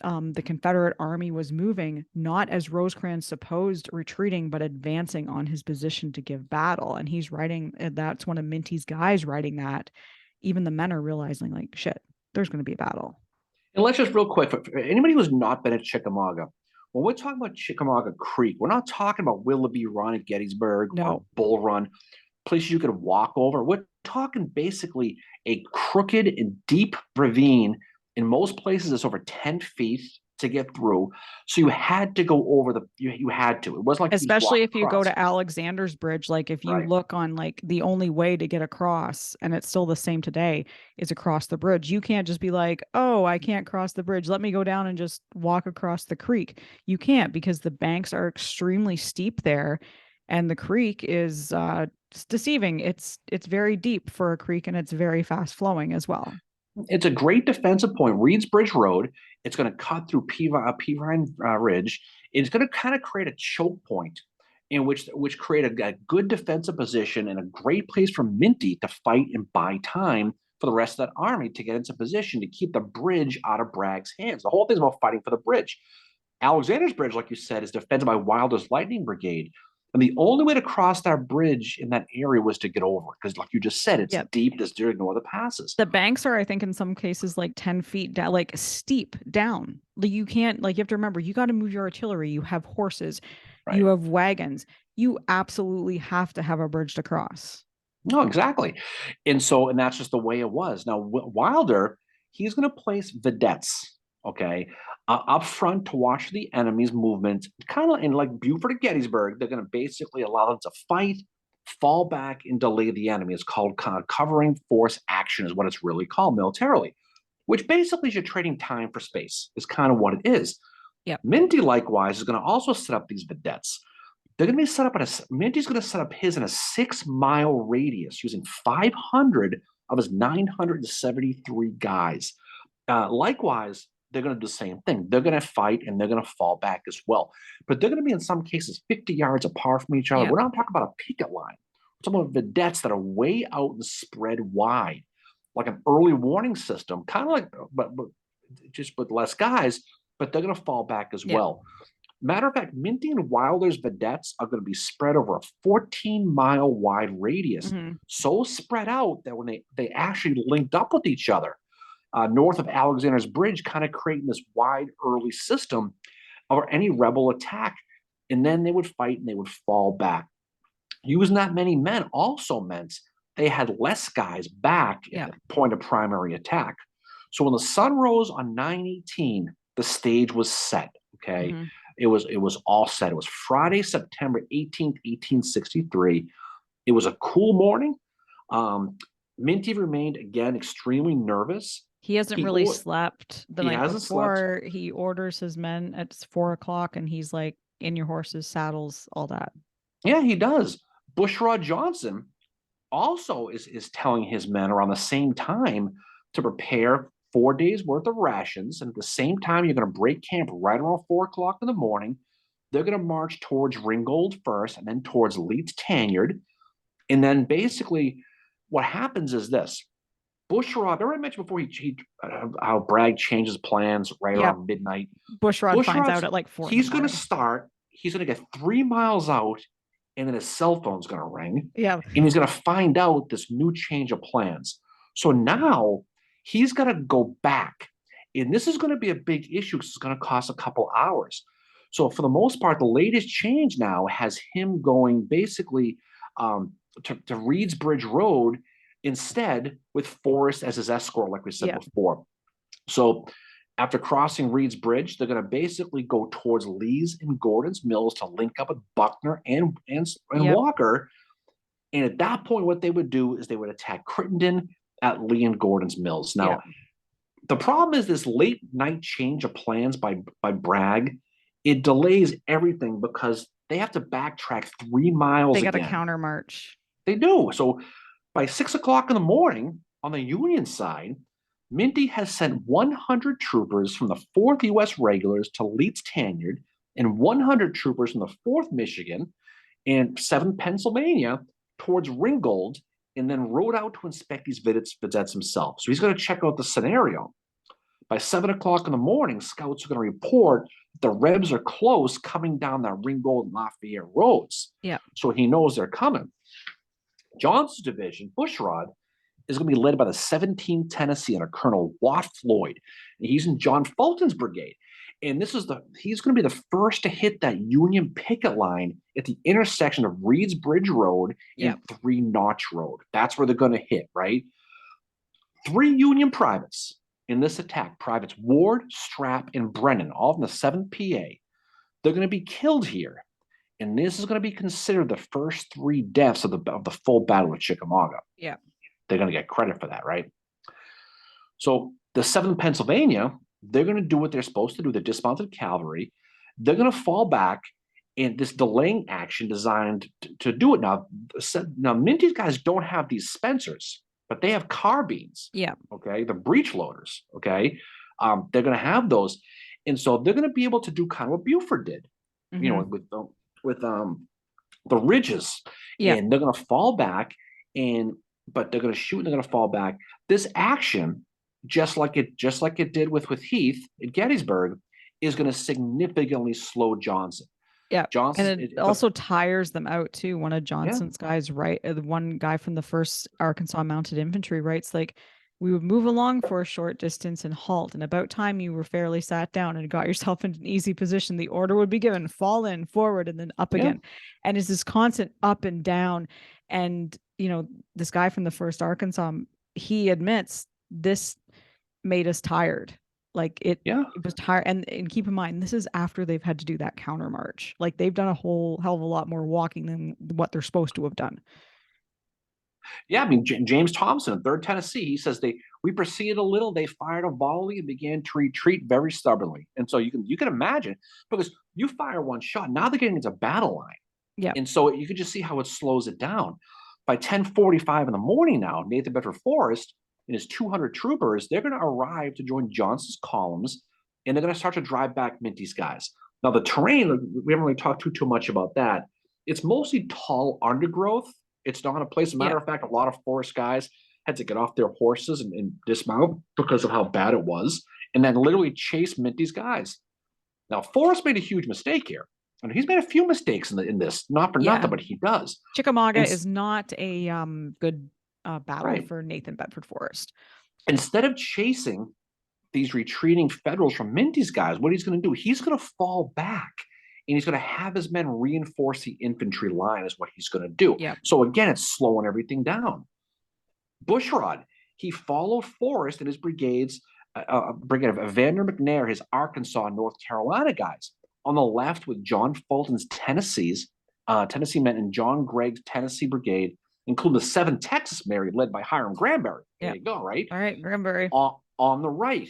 the Confederate army was moving, not as Rosecrans supposed retreating, but advancing on his position to give battle. And he's writing, that's one of Minty's guys writing that. Even the men are realizing, shit, there's going to be a battle. And let's just real quick, for anybody who's not been at Chickamauga, when we're talking about Chickamauga Creek, we're not talking about Willoughby Run at Gettysburg or Bull Run, places you could walk over. We're talking basically a crooked and deep ravine. In most places, it's over 10 feet to get through. So you had to go over you had to. It wasn't like especially if you go to Alexander's Bridge, if you look on the only way to get across, and it's still the same today, is across the bridge. You can't just be like, oh, I can't cross the bridge, let me go down and just walk across the creek. You can't, because the banks are extremely steep there, and the creek is it's deceiving. It's very deep for a creek, and it's very fast flowing as well. It's a great defensive point. Reedsbridge Road. It's going to cut through Peavine Ridge. It's going to kind of create a choke point in which create a good defensive position and a great place for Minty to fight and buy time for the rest of that army to get into position to keep the bridge out of Bragg's hands. The whole thing's about fighting for the bridge. Alexander's Bridge, like you said, is defended by Wilder's Lightning Brigade. And the only way to cross that bridge in that area was to get over it, because, like you just said, it's deep. There's no other passes. The banks are, I think, in some cases 10 feet down, steep down. You can't, you have to remember, you got to move your artillery. You have horses, you have wagons. You absolutely have to have a bridge to cross. No, exactly. And that's just the way it was. Now, Wilder, he's going to place vedettes, up front to watch the enemy's movement, kind of in like Buford and Gettysburg. They're going to basically allow them to fight, fall back, and delay the enemy. It's called covering force action, is what it's really called militarily, which basically is you're trading time for space, is kind of what it is. Yep. Minty, likewise, is going to also set up these vedettes. They're going to be set up Minty's going to set up his in a 6-mile radius using 500 of his 973 guys. Likewise, they're going to do the same thing. They're going to fight and they're going to fall back as well. But they're going to be in some cases 50 yards apart from each other. Yeah. We're not talking about a picket line. We're talking about vedettes that are way out and spread wide, like an early warning system, kind of like, but just with less guys, but they're going to fall back as well. Matter of fact, Minty and Wilder's vedettes are going to be spread over a 14-mile wide radius, so spread out that when they actually linked up with each other, north of Alexander's Bridge, kind of creating this wide early system of any rebel attack. And then they would fight and they would fall back. Using that many men also meant they had less guys back at the point of primary attack. So when the sun rose on 9/18, the stage was set. Okay. It was all set. It was Friday, September 18th, 1863. It was a cool morning. Minty remained again extremely nervous. He hasn't really slept the night before. He orders his men at 4 o'clock and he's like, in your horses, saddles, all that. Yeah, he does. Bushrod Johnson also is telling his men around the same time to prepare 4 days worth of rations. And at the same time, you're going to break camp right around 4 o'clock in the morning. They're going to march towards Ringgold first and then towards Leeds Tanyard. And then basically what happens is this. Bushrod, remember I mentioned before how Bragg changes plans right around midnight. Bushrod finds out at like 4. He's going to get 3 miles out, and then his cell phone's going to ring. Yeah. And he's going to find out this new change of plans. So now he's got to go back. And this is going to be a big issue because it's going to cost a couple hours. So for the most part, the latest change now has him going basically to Reed's Bridge Road instead, with Forrest as his escort, like we said before. So after crossing Reed's Bridge, they're going to basically go towards Lee's and Gordon's Mills to link up with Buckner and Walker. And at that point, what they would do is they would attack Crittenden at Lee and Gordon's Mills. Now, the problem is this late night change of plans by Bragg. It delays everything because they have to backtrack 3 miles. They got a counter march. They do. So by 6 o'clock in the morning on the Union side, Minty has sent 100 troopers from the 4th U.S. Regulars to Leeds Tanyard and 100 troopers from the 4th Michigan and 7th Pennsylvania towards Ringgold, and then rode out to inspect these vedettes himself. So he's going to check out the scenario. By 7 o'clock in the morning, scouts are going to report that the Rebs are close coming down the Ringgold and Lafayette roads. Yeah. So he knows they're coming. Johnson's division, Bushrod, is going to be led by the 17th Tennessee under Colonel Watt Floyd. And he's in John Fulton's brigade. And he's going to be the first to hit that Union picket line at the intersection of Reed's Bridge Road and 3 Notch Road. That's where they're going to hit, right? 3 Union privates in this attack, Privates Ward, Strap, and Brennan, all from the 7th PA. They're going to be killed here. And this is going to be considered the first 3 deaths of the full Battle of Chickamauga. Yeah. They're going to get credit for that, right? So the 7th Pennsylvania, they're going to do what they're supposed to do. The dismounted cavalry. They're going to fall back in this delaying action designed to do it. Now, Minty's guys don't have these Spencers, but they have carbines. Yeah. Okay. The breech loaders. Okay. They're going to have those. And so they're going to be able to do kind of what Buford did, with the ridges. Yeah. And they're going to fall back but they're going to shoot and they're going to fall back. This action, just like it did with Heath at Gettysburg, is going to significantly slow Johnson. Yeah, Johnson, and it also tires them out too. One of Johnson's guys, one guy from the 1st Arkansas Mounted Infantry writes, like, we would move along for a short distance and halt, and about time you were fairly sat down and got yourself in an easy position, the order would be given, fall in, forward, and then up again. And it's this constant up and down. And this guy from the 1st Arkansas, he admits this made us tired. Like it was tired. And keep in mind, this is after they've had to do that counter march. Like they've done a whole hell of a lot more walking than what they're supposed to have done. Yeah, I mean, James Thompson, 3rd Tennessee, he says we proceeded a little, they fired a volley and began to retreat very stubbornly. And so you can imagine, because you fire one shot, now they're getting into battle line. Yep. And so you can just see how it slows it down. By 10:45 in the morning now, Nathan Bedford Forrest and his 200 troopers, they're going to arrive to join Johnson's columns, and they're going to start to drive back Minty's guys. Now, the terrain, we haven't really talked too much about that. It's mostly tall undergrowth. It's not a place. As a matter Yep. of fact, a lot of forest guys had to get off their horses and dismount because of how bad it was, and then literally chase Minty's guys. Now, Forrest made a huge mistake here. And he's made a few mistakes in this, not for Yeah. nothing, but he does. Chickamauga And is not a good battle right, for Nathan Bedford Forrest. instead of chasing these retreating Federals from Minty's guys, what he's going to do, he's going to fall back and he's going to have his men reinforce the infantry line, is what he's going to do. Yep. So again, it's slowing everything down. Bushrod, he followed Forrest and his brigade of Vander McNair, his Arkansas and North Carolina guys. On the left with John Fulton's Tennessee men, and John Gregg's Tennessee Brigade, including the 7th Texas Mary, led by Hiram Granberry. There Yep. you go, right? All right, Granberry. On the right,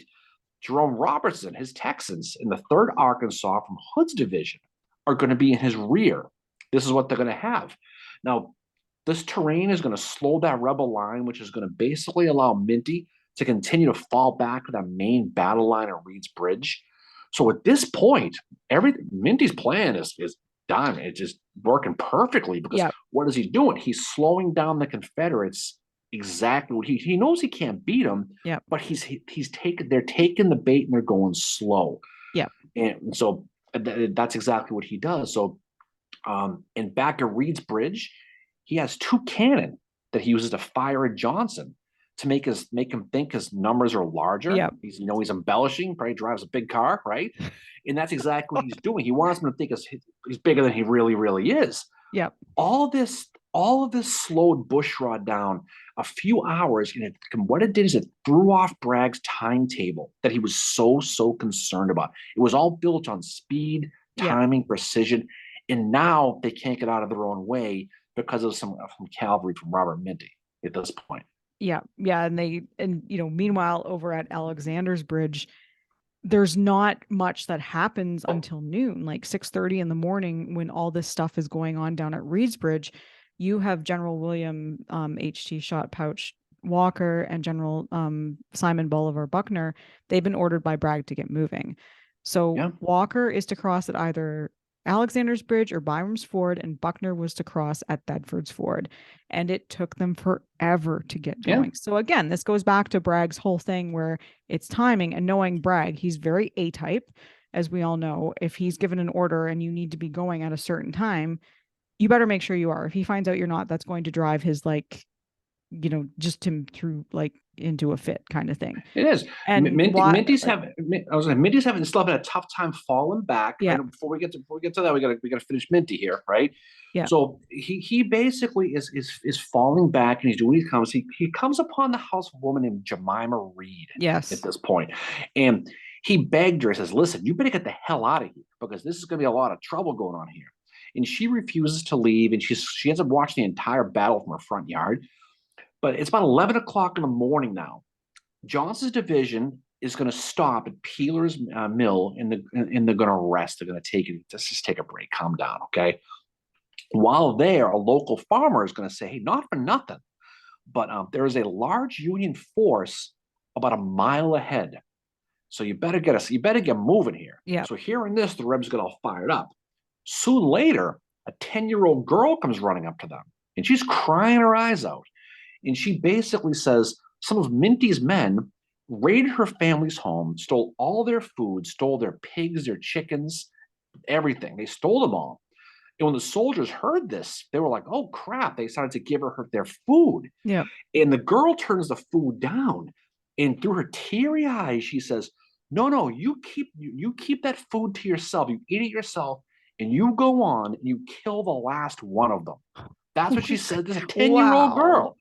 Jerome Robertson, his Texans, in the 3rd Arkansas from Hood's division, are going to be in his rear. This is what they're going to have. Now, this terrain is going to slow that rebel line, which is going to basically allow Minty to continue to fall back to that main battle line at Reed's Bridge. So at this point, Minty's plan is done. It's just working perfectly, because what is he doing? He's slowing down the Confederates exactly what he knows. He can't beat them, but they're taking the bait and they're going slow. And so that's exactly what he does. So and back at Reed's Bridge, he has 2 cannon that he uses to fire at Johnson to make him think his numbers are larger. He's embellishing. Probably drives a big car, right? And that's exactly what he's doing. He wants him to think he's bigger than he really is. All of this slowed Bushrod down a few hours, and what it did is it threw off Bragg's timetable that he was so concerned about. It was all built on speed, timing, precision, and now they can't get out of their own way because of some cavalry from Robert Minty at this point. And meanwhile, over at Alexander's Bridge, there's not much that happens until noon, like 6:30 in the morning, when all this stuff is going on down at Reed's Bridge. You have General William H.T. Shot Pouch Walker and General Simon Bolivar Buckner. They've been ordered by Bragg to get moving. So Walker is to cross at either Alexander's Bridge or Byram's Ford, and Buckner was to cross at Bedford's Ford. And it took them forever to get going. So again, this goes back to Bragg's whole thing where it's timing, and knowing Bragg, he's very A-type, as we all know. If he's given an order and you need to be going at a certain time, you better make sure you are. If he finds out you're not, that's going to drive his just him through into a fit kind of thing. It is. And Minty's having still having a tough time falling back. Before we get to that, we gotta finish Minty here, right? So he basically is falling back, and he's doing. He comes upon the house of a woman named Jemima Reed. At this point, and he begged her. Says, "Listen, you better get the hell out of here, because this is going to be a lot of trouble going on here." And she refuses to leave, and she ends up watching the entire battle from her front yard. But it's about 11 o'clock in the morning now. Johnson's division is going to stop at Peeler's Mill, and they're going to rest. They're going to just take a break, calm down, okay? While there, a local farmer is going to say, "Hey, not for nothing, but there is a large Union force about a mile ahead. So you better get moving here." So hearing this, the Rebs get all fired up. Soon later, a 10-year-old girl comes running up to them, and she's crying her eyes out. And she basically says some of Minty's men raided her family's home, stole all their food, stole their pigs, their chickens, everything. They stole them all. And when the soldiers heard this, they were like, "Oh, crap." They started to give her their food. And the girl turns the food down. And through her teary eyes, she says, No, you keep that food to yourself. You eat it yourself, and you go on and you kill the last one of them. That's what she said. This is a 10-year-old girl.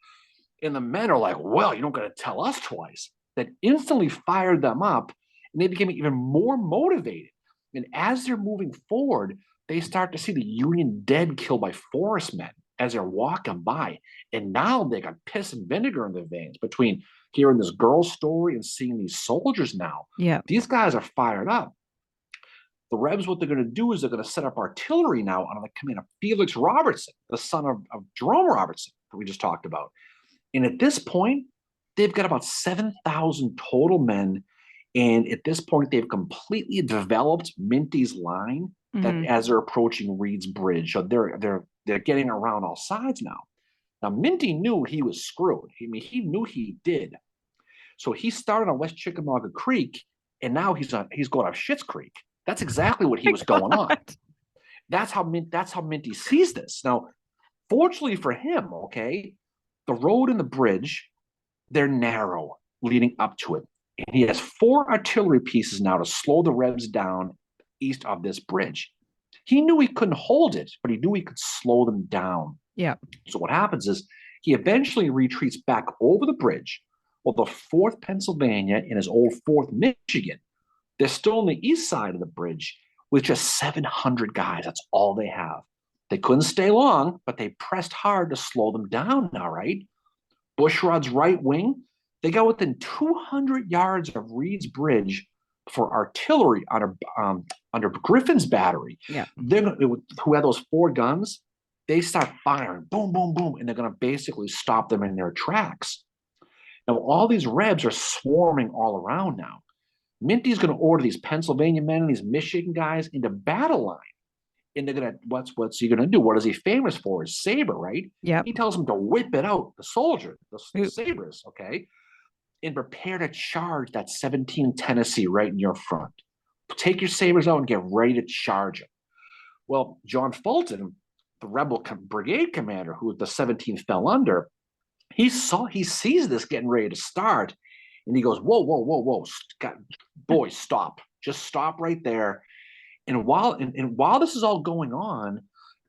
And the men are like, "Well, you don't got to tell us twice." That instantly fired them up, and they became even more motivated. And as they're moving forward, they start to see the Union dead killed by Forrest men as they're walking by. And now they got piss and vinegar in their veins between hearing this girl's story and seeing these soldiers now. These guys are fired up. The Rebs, what they're going to do is they're going to set up artillery now under the command of Felix Robertson, the son of Jerome Robertson that we just talked about. And at this point, they've got about 7,000 total men. And at this point, they've completely developed Minty's line that as they're approaching Reed's Bridge. So they're getting around all sides now. Now, Minty knew he was screwed. I mean, he knew he did. So he started on West Chickamauga Creek, and now he's going up Schitt's Creek. That's exactly what he was going on. That's how Minty sees this. Now, fortunately for him, okay, the road and the bridge, they're narrow leading up to it. And he has 4 artillery pieces now to slow the Rebs down east of this bridge. He knew he couldn't hold it, but he knew he could slow them down. Yeah. So what happens is he eventually retreats back over the bridge. Well, the 4th Pennsylvania and his old 4th Michigan, they're still on the east side of the bridge with just 700 guys. That's all they have. They couldn't stay long, but they pressed hard to slow them down now, right? Bushrod's right wing, they got within 200 yards of Reed's Bridge for artillery under Griffin's battery. Yeah. Who had those 4 guns, they start firing, boom, boom, boom, and they're going to basically stop them in their tracks. Now, all these Rebs are swarming all around now. Minty's going to order these Pennsylvania men and these Michigan guys into battle line. And they're going to, what's he going to do? What is he famous for? His saber, right? Yeah. He tells them to whip it out, the soldier, the sabers, okay? And prepare to charge that 17th Tennessee right in your front. Take your sabers out and get ready to charge them. Well, John Fulton, the rebel brigade commander who the 17th fell under, he sees this getting ready to start, and he goes, whoa, boys, stop. Just stop right there. And while this is all going on,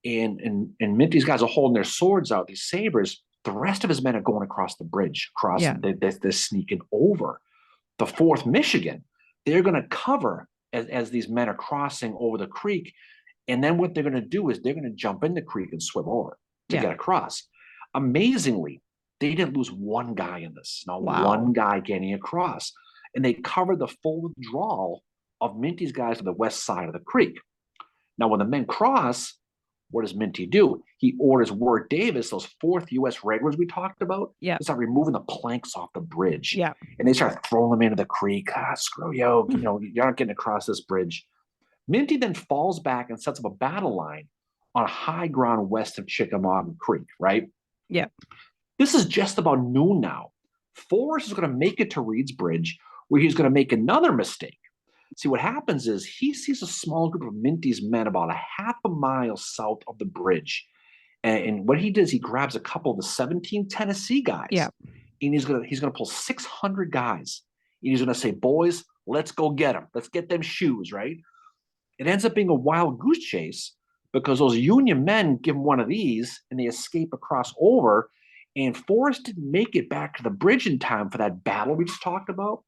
and Minty's guys are holding their swords out, these sabers, the rest of his men are going across the bridge, they're sneaking over. The 4th Michigan, they're going to cover as these men are crossing over the creek. And then what they're going to do is they're going to jump in the creek and swim over to get across. Amazingly, they didn't lose one guy in this. Not one guy getting across. And they covered the full withdrawal of Minty's guys to the west side of the creek. Now, when the men cross, what does Minty do? He orders Ward Davis, those 4th U.S. regulars we talked about, to start removing the planks off the bridge. Yeah. And they start throwing them into the creek. Screw you. You're not getting across this bridge. Minty then falls back and sets up a battle line on high ground west of Chickamauga Creek, right? Yeah. This is just about noon now. Forrest is going to make it to Reed's Bridge, where he's going to make another mistake. See, what happens is he sees a small group of Minty's men about a half a mile south of the bridge. And what he does, he grabs a couple of the 17th Tennessee guys. Yeah. And he's gonna pull 600 guys. And he's gonna say, boys, let's go get them. Let's get them shoes, right? It ends up being a wild goose chase because those Union men give him one of these and they escape across over. And Forrest didn't make it back to the bridge in time for that battle we just talked about.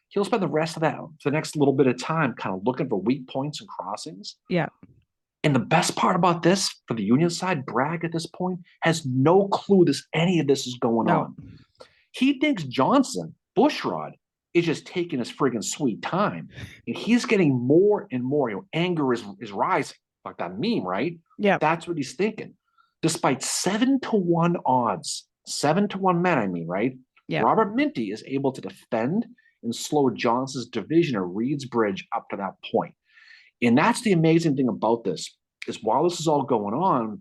He'll spend the rest of the next little bit of time kind of looking for weak points and crossings. Yeah. And the best part about this, for the Union side, Bragg at this point has no clue any of this is going on. He thinks Johnson, Bushrod, is just taking his friggin' sweet time. And he's getting more and more, anger is rising. Like that meme, right? Yeah. That's what he's thinking. Despite 7-1 odds, 7-1 men, I mean, right? Yeah. Robert Minty is able to defend and slow Johnson's division of Reed's Bridge up to that point. And that's the amazing thing about this, is while this is all going on,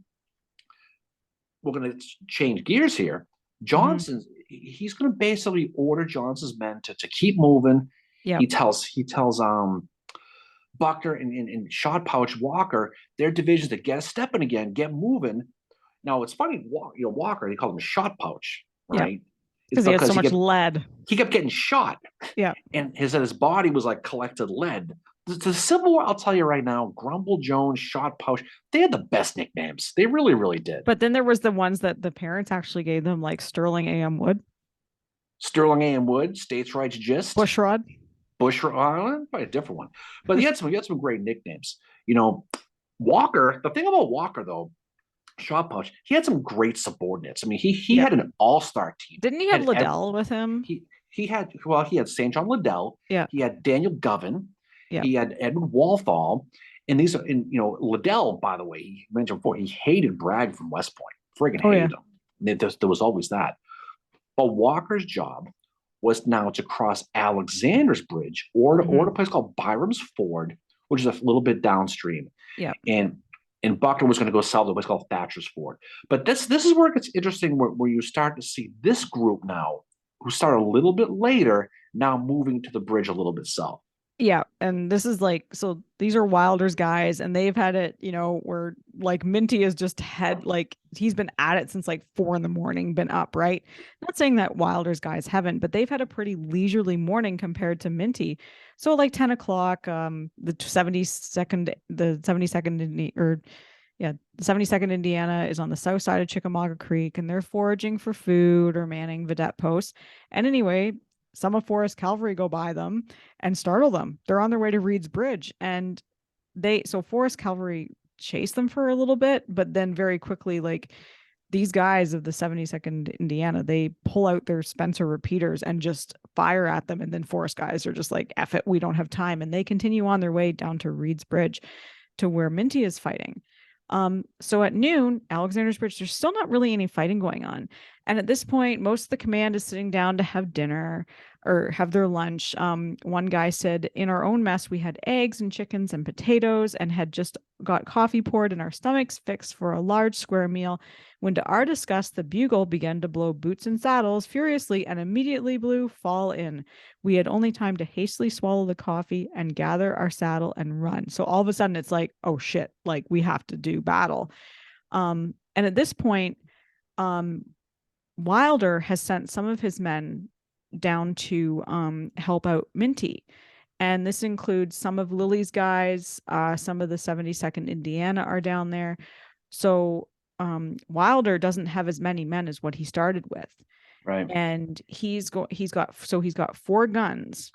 we're going to change gears here. Johnson, he's going to basically order Johnson's men to keep moving. Yeah. He tells Buckner and Shot Pouch Walker, their divisions, to get stepping again, get moving. Now, it's funny, Walker, they call him Shot Pouch, right? Because he had so much lead. He kept getting shot. Yeah. And his body was like collected lead. The Civil War, I'll tell you right now, Grumble Jones, Shot Pouch, they had the best nicknames. They really, really did. But then there was the ones that the parents actually gave them, like Sterling A.M. Wood. Sterling A.M. Wood, States' Rights Gist. Bushrod. Probably a different one. But he had some great nicknames. Walker, the thing about Walker, though, Shot Pouch, he had some great subordinates. I mean, he had an all-star team. Didn't he have Liddell with him? He had St. John Liddell. Yeah. He had Daniel Govan. Yeah. He had Edward Walthall, and these, and Liddell, by the way, he mentioned before, he hated Bragg from West Point, friggin' Oh yeah. hated him. There was always that. But Walker's job was now to cross Alexander's Bridge or Hmm. to a place called Byram's Ford, which is a little bit downstream. Yeah. And Buckner was going to go sell to a place called Thatcher's Ford. But this is where it gets interesting, where you start to see this group now, who start a little bit later, now moving to the bridge a little bit south. Yeah, and this is like, so these are Wilder's guys, and they've had it, where like Minty has just had like he's been at it since like 4 in the morning, been up, right? Not saying that Wilder's guys haven't, but they've had a pretty leisurely morning compared to Minty. So like 10 o'clock, the 72nd the 72nd Indiana is on the south side of Chickamauga Creek, and they're foraging for food or manning vedette posts. And anyway, some of Forrest cavalry go by them and startle them. They're on their way to Reed's Bridge, and Forrest cavalry chase them for a little bit, but then very quickly, like these guys of the 72nd Indiana, they pull out their Spencer repeaters and just fire at them. And then Forrest guys are just like, F it, we don't have time. And they continue on their way down to Reed's Bridge to where Minty is fighting. So at noon, Alexander's Bridge, there's still not really any fighting going on. And at this point, most of the command is sitting down to have dinner or have their lunch. One guy said, in our own mess, we had eggs and chickens and potatoes and had just got coffee poured in our stomachs fixed for a large square meal. When to our disgust, the bugle began to blow boots and saddles furiously and immediately blew fall in. We had only time to hastily swallow the coffee and gather our saddle and run. So all of a sudden it's like, oh shit, like we have to do battle. And at this point, um, Wilder has sent some of his men down to help out Minty. And this includes some of Lily's guys, some of the 72nd Indiana are down there. So Wilder doesn't have as many men as what he started with. Right. And he's got 4 guns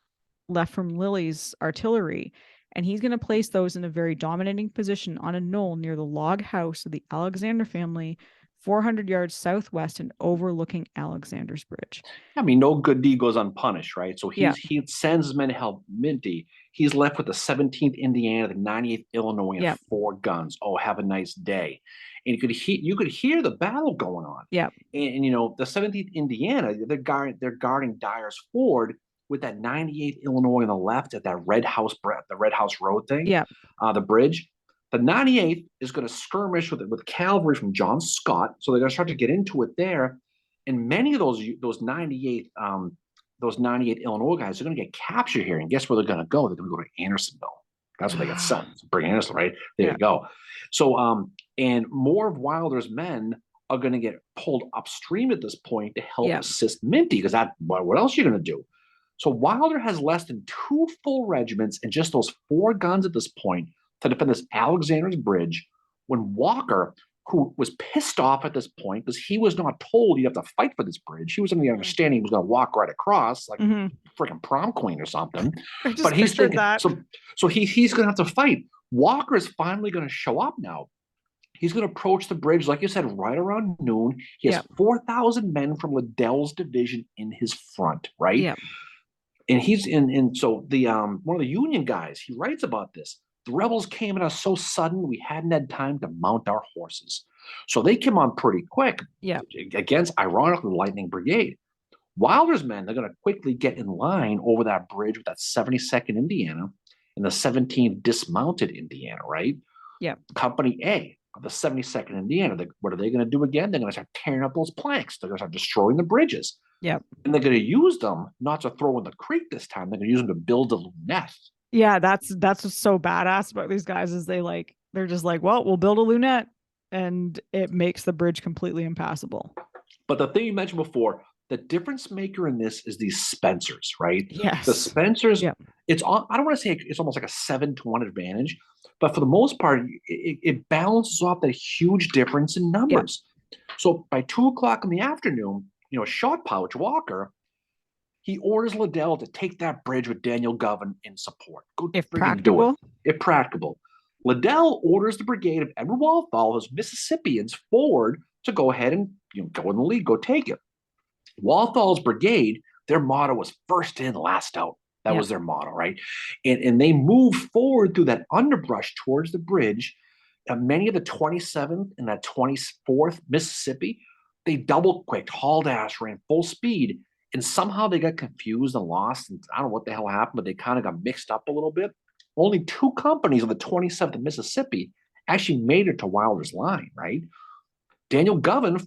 left from Lily's artillery, and he's going to place those in a very dominating position on a knoll near the log house of the Alexander family, 400 yards southwest and overlooking Alexander's Bridge. I mean, no good deed goes unpunished, right? So Yeah. he sends his men to help Minty. He's left with the 17th Indiana, the 98th Illinois, and Yeah. 4 guns. Oh, have a nice day. And you could hear the battle going on. Yeah. And the 17th Indiana, they're guarding Dyer's Ford with that 98th Illinois on the left at that the Red House Road thing, Yeah. the bridge. The 98th is going to skirmish with cavalry from John Scott, so they're going to start to get into it there. And many of those 98 Illinois guys are going to get captured here. And guess where they're going to go? They're going to go to Andersonville. That's where they get sent. So bring Anderson, right? There Yeah. you go. So and more of Wilder's men are going to get pulled upstream at this point to help Yeah. assist Minty, because what else are you going to do? So Wilder has less than 2 full regiments and just those 4 guns at this point to defend this Alexander's Bridge, when Walker, who was pissed off at this point because he was not told he'd have to fight for this bridge. He was under the understanding he was going to walk right across like freaking prom queen or something. I just But he's pictured thinking, that. so he's going to have to fight. Walker is finally going to show up now. He's going to approach the bridge, like you said, right around noon. He has 4,000 men from Liddell's division in his front, right? Yeah. And he's in. And so the one of the Union guys, he writes about this. The rebels came at us so sudden we hadn't had time to mount our horses. So they came on pretty quick against, ironically, Lightning Brigade. Wilder's men, they're going to quickly get in line over that bridge with that 72nd Indiana and the 17th Dismounted Indiana, right? Yeah. Company A of the 72nd Indiana, what are they going to do again? They're going to start tearing up those planks. They're going to start destroying the bridges. Yeah. And they're going to use them not to throw in the creek this time. They're going to use them to build a lunette. Yeah, that's what's so badass about these guys is they're just like, well, we'll build a lunette, and it makes the bridge completely impassable. But the thing you mentioned before, the difference maker in this is these Spencers, right? Yes. The Spencers, it's all, I don't want to say it's almost like a 7-to-1 advantage, but for the most part, it balances off that huge difference in numbers. So by 2 o'clock in the afternoon, Shot Pouch Walker, he orders Liddell to take that bridge with Daniel Govan in support. Go if practicable. Do it. If practicable. Liddell orders the brigade of Edward Walthall, his Mississippians, forward to go ahead and go in the lead, go take it. Walthall's brigade, their motto was first in, last out. That Yeah. was their motto, right? And they moved forward through that underbrush towards the bridge. Many of the 27th and that 24th Mississippi, they double quicked, hauled ass, ran full speed, and somehow they got confused and lost. And I don't know what the hell happened, but they kind of got mixed up a little bit. Only two companies of the 27th Mississippi actually made it to Wilder's line, right? Daniel Govan,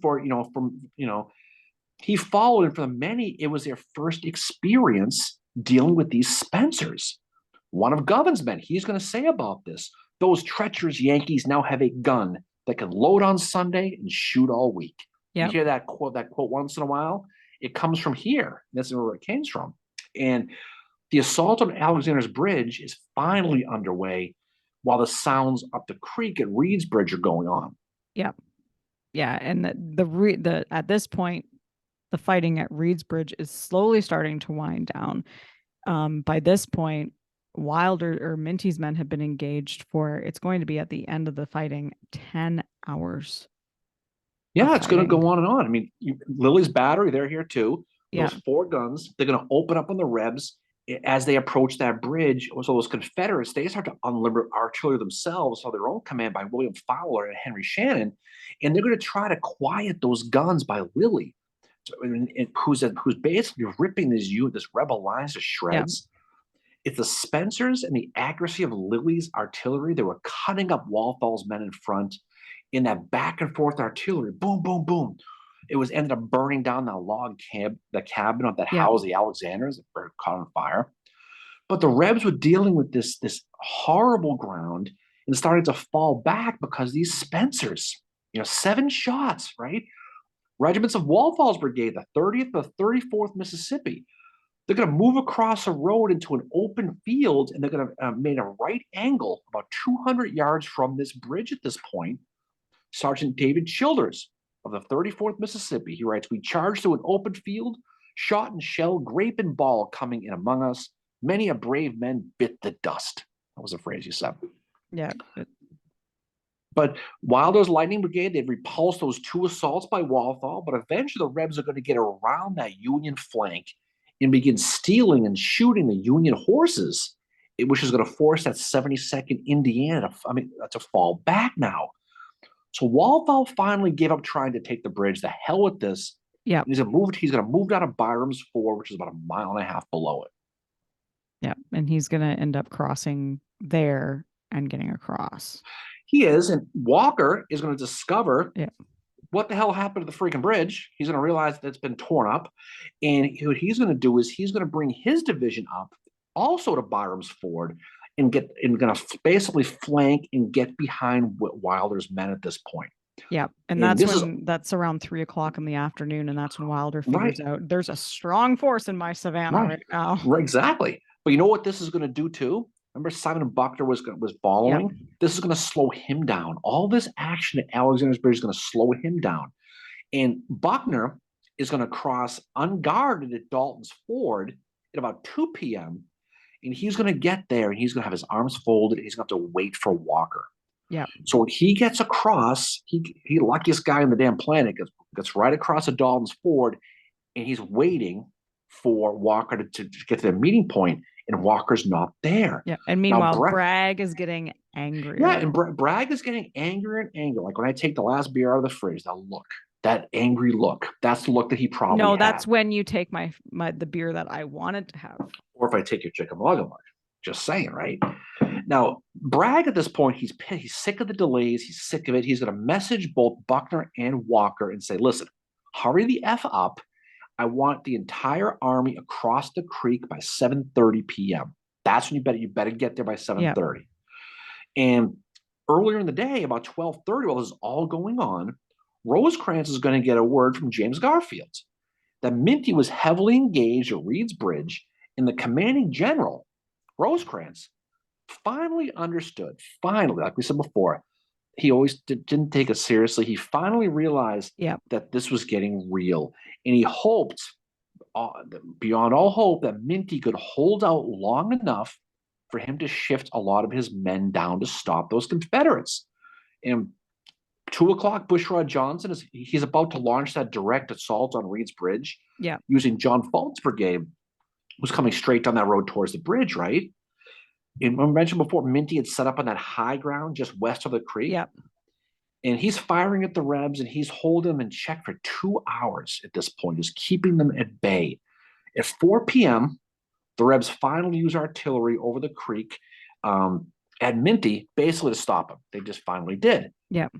he followed, and for the many, it was their first experience dealing with these Spencers. One of Govan's men, he's going to say about this: those treacherous Yankees now have a gun that can load on Sunday and shoot all week. You Yep. hear that quote once in a while. It comes from here. That's where it came from. And the assault on Alexander's Bridge is finally underway, while the sounds up the creek at Reed's Bridge are going on. Yep. Yeah. And the at this point, the fighting at Reed's Bridge is slowly starting to wind down. By this point, Wilder or Minty's men have been engaged for, it's going to be at the end of the fighting, 10 hours. Yeah, it's going to go on and on. I mean, Lily's battery, they're here too. Those four guns, they're going to open up on the Rebs as they approach that bridge. So those Confederates, they start to unlimber artillery themselves on their own command by William Fowler and Henry Shannon. And they're going to try to quiet those guns by Lilly, who's basically ripping this rebel lines to shreds. It's the Spencers and the accuracy of Lily's artillery. They were cutting up Walthall's men in front in that back and forth artillery. Boom, boom, boom. It was ended up burning down that log the cabin of that house, the Alexanders, that were caught on fire. But the Rebs were dealing with this horrible ground and started to fall back because these Spencers, 7 shots, right? Regiments of Walthall's brigade, the 30th, the 34th Mississippi, they're going to move across a road into an open field, and they're going to make a right angle about 200 yards from this bridge at this point. Sergeant David Childers of the 34th Mississippi, he writes, "We charged through an open field, shot and shell, grape and ball coming in among us. Many a brave man bit the dust." That was a phrase you said. Yeah. But Wilder's Lightning Brigade, they'd repulsed those 2 assaults by Walthall, but eventually the Rebs are going to get around that Union flank and begin stealing and shooting the Union horses, which is going to force that 72nd Indiana to fall back now. So Walthall finally gave up trying to take the bridge. The hell with this. Yeah. He's going to move down to Byram's Ford, which is about 1.5 miles below it. Yeah. And he's going to end up crossing there and getting across. He is. And Walker is going to discover what the hell happened to the freaking bridge. He's going to realize that it's been torn up. And what he's going to do is he's going to bring his division up also to Byram's Ford and going to basically flank and get behind Wilder's men at this point. Yeah. And that's around 3:00 in the afternoon. And that's when Wilder figures out there's a strong force in my Savannah right now. Right, exactly. But you know what this is going to do too? Remember, Simon Buckner was following? Yep. This is going to slow him down. All this action at Alexander's Bridge is going to slow him down. And Buckner is going to cross unguarded at Dalton's Ford at about 2 p.m. And he's going to get there and he's going to have his arms folded. He's going to have to wait for Walker. Yeah. So when he gets across, he luckiest guy on the damn planet, gets right across at Dalton's Ford, and he's waiting for Walker to get to the meeting point. And Walker's not there. Yeah. And meanwhile, Bragg is getting angry. Yeah, and Bragg is getting angrier and angrier. Like when I take the last beer out of the fridge, that angry look. That's the look that he probably had. That's when you take the beer that I wanted to have. Or if I take your Chickamauga mug. Just saying, right? Now, Bragg at this point, he's sick of the delays. He's sick of it. He's going to message both Buckner and Walker and say, listen, hurry the F up. I want the entire army across the creek by 7:30 p.m. That's when you better get there by 7:30. And earlier in the day, about 12:30, while this is all going on, Rosecrans is going to get a word from James Garfield that Minty was heavily engaged at Reed's Bridge, and the commanding general, Rosecrans, finally understood. Finally, like we said before, he always didn't take it seriously. He finally realized that this was getting real. And he hoped, beyond all hope, that Minty could hold out long enough for him to shift a lot of his men down to stop those Confederates. And 2:00, Bushrod Johnson, he's about to launch that direct assault on Reed's Bridge using John Fulton's brigade. was coming straight down that road towards the bridge, right? And I mentioned before, Minty had set up on that high ground just west of the creek. Yep. And he's firing at the Rebs and he's holding them in check for 2 hours at this point, just keeping them at bay. At 4 p.m., the Rebs finally use artillery over the creek at Minty, basically to stop them. They just finally did. Yep.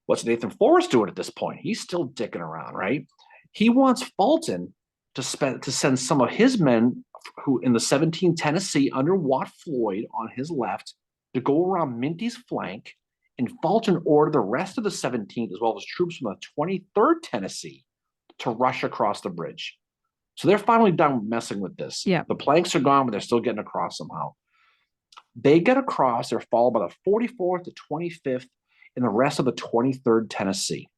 What's Nathan Forrest doing at this point? He's still dicking around, right? He wants Fulton to send some of his men who in the 17th Tennessee under Watt Floyd on his left to go around Minty's flank, and Fulton ordered the rest of the 17th as well as troops from the 23rd Tennessee to rush across the bridge. So they're finally done messing with this. Yeah. The planks are gone, but they're still getting across somehow. They get across, they're followed by the 44th, the 25th, and the rest of the 23rd Tennessee.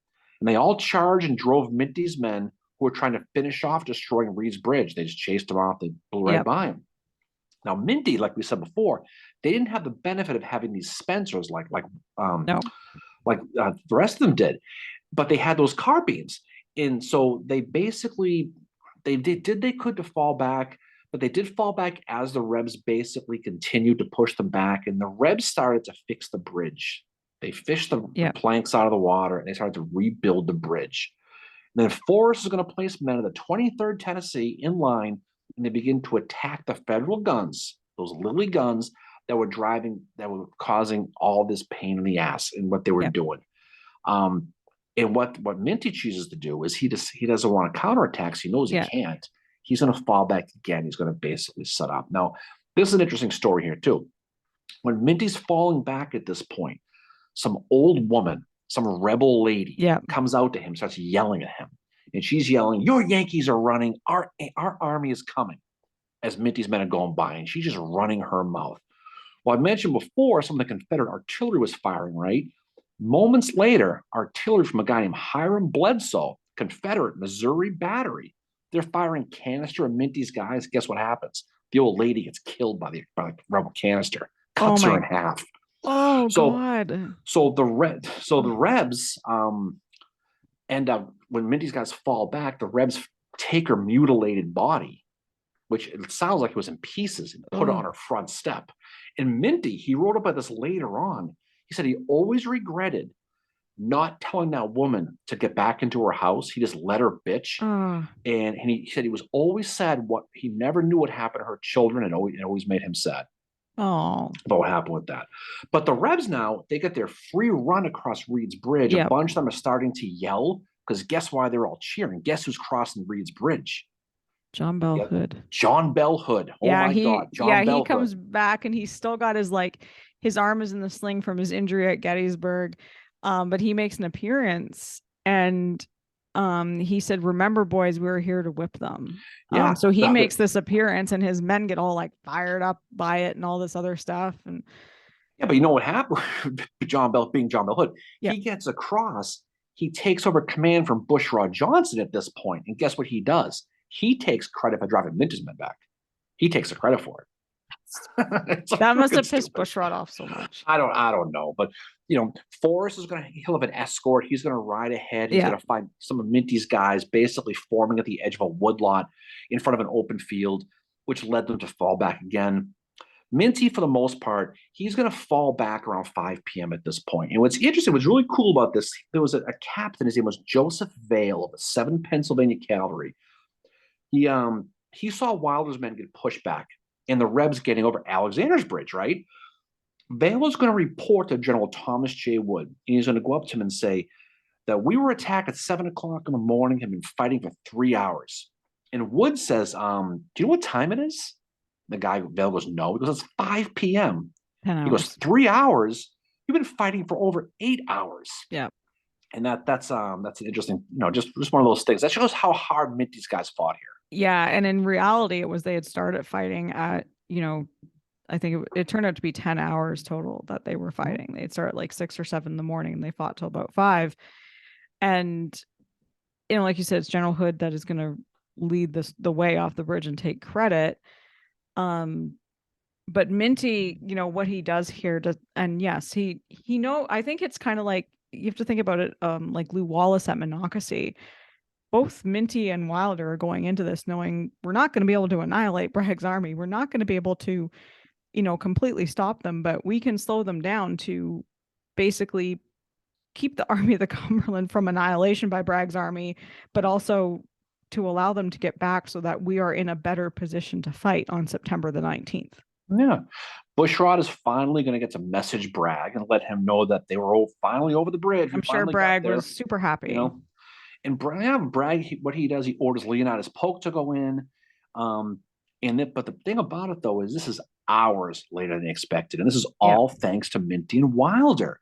And they all charged and drove Minty's men who were trying to finish off destroying Reed's Bridge. They just chased them off, they blew right by him. Now, Minty, like we said before, they didn't have the benefit of having these Spencers like the rest of them did, but they had those carbines. And so they basically they could to fall back, but they did fall back as the Rebs basically continued to push them back, and the Rebs started to fix the bridge. They fished the planks out of the water, and they started to rebuild the bridge. And then Forrest is going to place men of the 23rd Tennessee in line, and they begin to attack the federal guns, those Lilly guns that were causing all this pain in the ass in what they were doing. And what Minty chooses to do is he doesn't want to counterattack. He knows he can't. He's going to fall back again. He's going to basically set up. Now, this is an interesting story here too. When Minty's falling back at this point, some old woman, some rebel lady, comes out to him, starts yelling at him, and she's yelling, "Your Yankees are running. Our army is coming." As Minty's men are going by, and she's just running her mouth. Well, I mentioned before, some of the Confederate artillery was firing, right? Moments later, artillery from a guy named Hiram Bledsoe, Confederate Missouri Battery, they're firing canister at Minty's guys. Guess what happens? The old lady gets killed by the rebel canister, cuts her in half. Oh, God. So the Rebs end up, when Minty's guys fall back, the Rebs take her mutilated body, which it sounds like it was in pieces, and put it on her front step. And Minty, he wrote about this later on. He said he always regretted not telling that woman to get back into her house. He just let her bitch. And he said he was always sad. He never knew what happened to her children, and it always made him sad. About what happened with that. But the Rebs now, they get their free run across Reed's Bridge. A bunch of them are starting to yell, because guess why they're all cheering? Guess who's crossing Reed's Bridge? John Bell Hood. John Bell Hood. Oh my God. John Bell he comes back, and he's still got his arm is in the sling from his injury at Gettysburg. But he makes an appearance, and he said, "Remember, boys, we were here to whip them." So he makes this appearance, and his men get all fired up by it and all this other stuff. And but you know what happened? John Bell, being John Bell Hood, he gets across. He takes over command from Bushrod Johnson at this point, and guess what he does? He takes credit for driving Minty's men back. He takes the credit for it. That must have pissed Bushrod off so much. I don't know, but Forrest he'll have an escort. He's going to ride ahead. He's going to find some of Minty's guys basically forming at the edge of a woodlot in front of an open field, which led them to fall back again. Minty, for the most part, he's going to fall back around 5 p.m. at this point. And what's interesting, what's really cool about this, there was a captain. His name was Joseph Vale of the 7th Pennsylvania Cavalry. He saw Wilder's men get pushed back and the Rebs getting over Alexander's Bridge, right? Vale was going to report to General Thomas J. Wood, and he's going to go up to him and say that we were attacked at 7 o'clock in the morning, have been fighting for 3 hours. And Wood says, do you know what time it is? The guy, Vale, goes, no. He goes, it's 5 p.m. 10 hours. He goes, 3 hours? You've been fighting for over 8 hours. Yeah. And that's an interesting, just one of those things. That shows how hard Minty's guys fought here. Yeah, and in reality, they had started fighting at, I think it turned out to be 10 hours total that they were fighting. They'd start at 6 or 7 in the morning, and they fought till about 5. And, like you said, it's General Hood that is going to lead the way off the bridge and take credit. But Minty, what he does here and yes, I think it's kind of like, you have to think about it, like Lew Wallace at Monocacy. both Minty and Wilder are going into this knowing we're not going to be able to annihilate Bragg's army. We're not going to be able to, completely stop them, but we can slow them down to basically keep the Army of the Cumberland from annihilation by Bragg's army, but also to allow them to get back so that we are in a better position to fight on September the 19th. Yeah. Bushrod is finally going to get to message Bragg and let him know that they were finally over the bridge. We I'm sure finally got Bragg there, was super you happy. know. And Bragg, what he does, he orders Leonidas Polk to go in. Um, but the thing about it though is this is hours later than expected, and this is Yeah. all thanks to Minty and Wilder.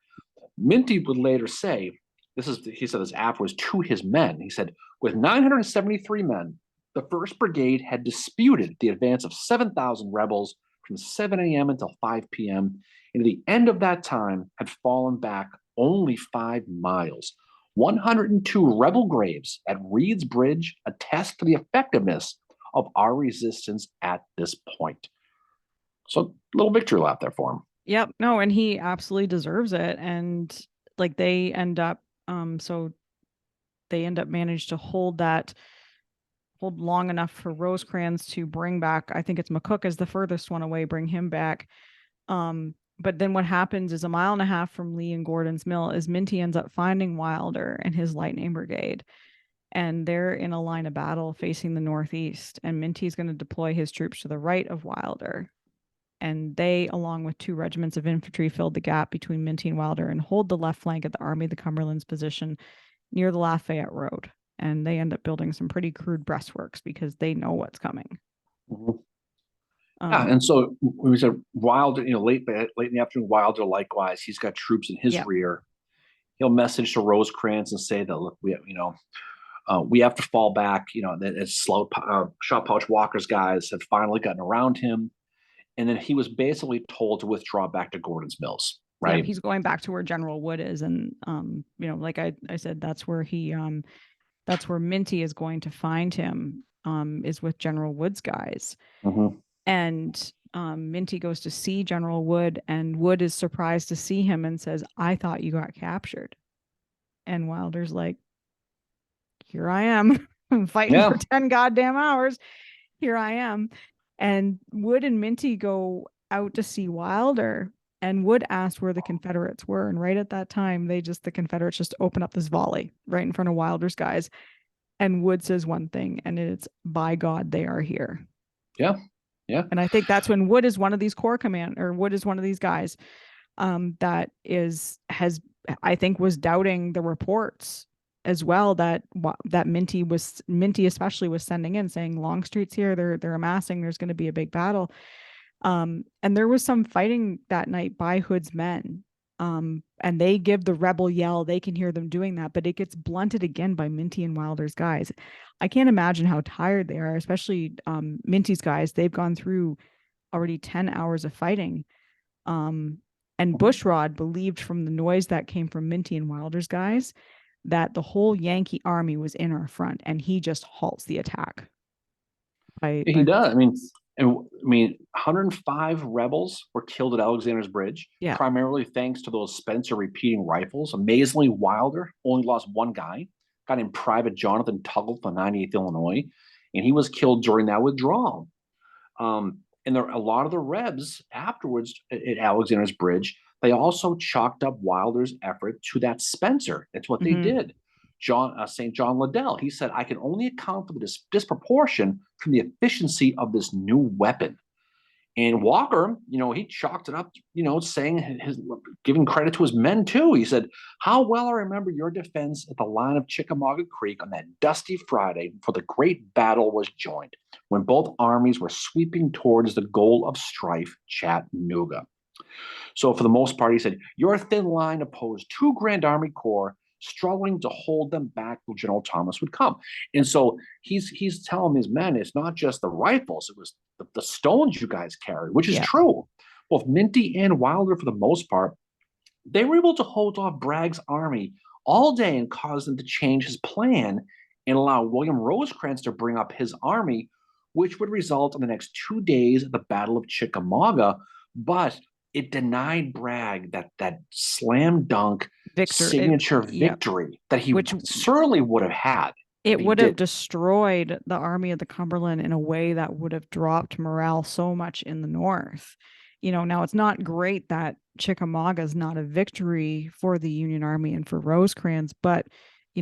Minty would later say, he said this afterwards to his men. He said, with 973 men, the 1st Brigade had disputed the advance of 7,000 rebels from 7 a.m. until 5 p.m. And at the end of that time had fallen back only 5 miles. 102 rebel graves at Reed's Bridge attest to the effectiveness of our resistance at this point. So, little victory lap there for him. Yep. No, and he absolutely deserves it. And like they end up, so they end up managed to hold long enough for Rosecrans to bring back, I think it's McCook is the furthest one away, bring him back. But then what happens is a mile and a half from Lee and Gordon's Mill is Minty ends up finding Wilder and his Lightning Brigade. And they're in a line of battle facing the northeast. And Minty's going to deploy his troops to the right of Wilder. And they, along with 2 regiments of infantry, filled the gap between Minty and Wilder and hold the left flank of the Army of the Cumberland's position near the Lafayette Road. And they end up building some pretty crude breastworks because they know what's coming. Mm-hmm. Yeah, and so we said Wilder, late in the afternoon, Wilder likewise, he's got troops in his rear. He'll message to Rosecrans and say that, look, we have to fall back. That shot pouch Walker's guys have finally gotten around him, and then he was basically told to withdraw back to Gordon's Mills. Right? Yeah, he's going back to where General Wood is, and like I said, that's where that's where Minty is going to find him. Is with General Wood's guys. Mm-hmm. And Minty goes to see General Wood, and Wood is surprised to see him and says, I thought you got captured. And Wilder's like, here I am. I'm fighting for 10 goddamn hours. Here I am. And Wood and Minty go out to see Wilder, and Wood asked where the Confederates were. And right at that time, the Confederates just open up this volley right in front of Wilder's guys. And Wood says one thing, and it's, by God, they are here. Yeah. Yeah. And I think that's when Wood is one of these Wood is one of these guys that I think was doubting the reports as well that Minty especially was sending in, saying Longstreet's here, they're amassing, there's going to be a big battle. And there was some fighting that night by Hood's men. And they give the rebel yell, they can hear them doing that, but it gets blunted again by Minty and Wilder's guys. I can't imagine how tired they are, especially Minty's guys. They've gone through already 10 hours of fighting. And Bushrod believed from the noise that came from Minty and Wilder's guys that the whole Yankee army was in our front, and he just halts the attack. He does. I mean, 105 rebels were killed at Alexander's Bridge, primarily thanks to those Spencer repeating rifles. Amazingly, Wilder only lost one guy, a guy named Private Jonathan Tuggle from 98th Illinois, and he was killed during that withdrawal. And a lot of the Rebs afterwards at Alexander's Bridge, they also chalked up Wilder's effort to that Spencer. That's what they did. St. John Liddell, he said, I can only account for the disproportion from the efficiency of this new weapon. And Walker, he chalked it up, saying giving credit to his men too. He said, how well I remember your defense at the line of Chickamauga Creek on that dusty Friday before the great battle was joined, when both armies were sweeping towards the goal of strife, Chattanooga. So for the most part, he said, your thin line opposed 2 Grand Army Corps, struggling to hold them back till General Thomas would come. And so he's telling his men, it's not just the rifles, it was the stones you guys carried, which is true. Both Minty and Wilder, for the most part, they were able to hold off Bragg's army all day and cause them to change his plan and allow William Rosecrans to bring up his army, which would result in the next 2 days of the Battle of Chickamauga. But it denied Bragg that slam dunk signature victory that he certainly would have had. It They would have did. destroyed the Army of the Cumberland in a way that would have dropped morale so much in the North. Now it's not great that Chickamauga is not a victory for the Union Army and for Rosecrans, but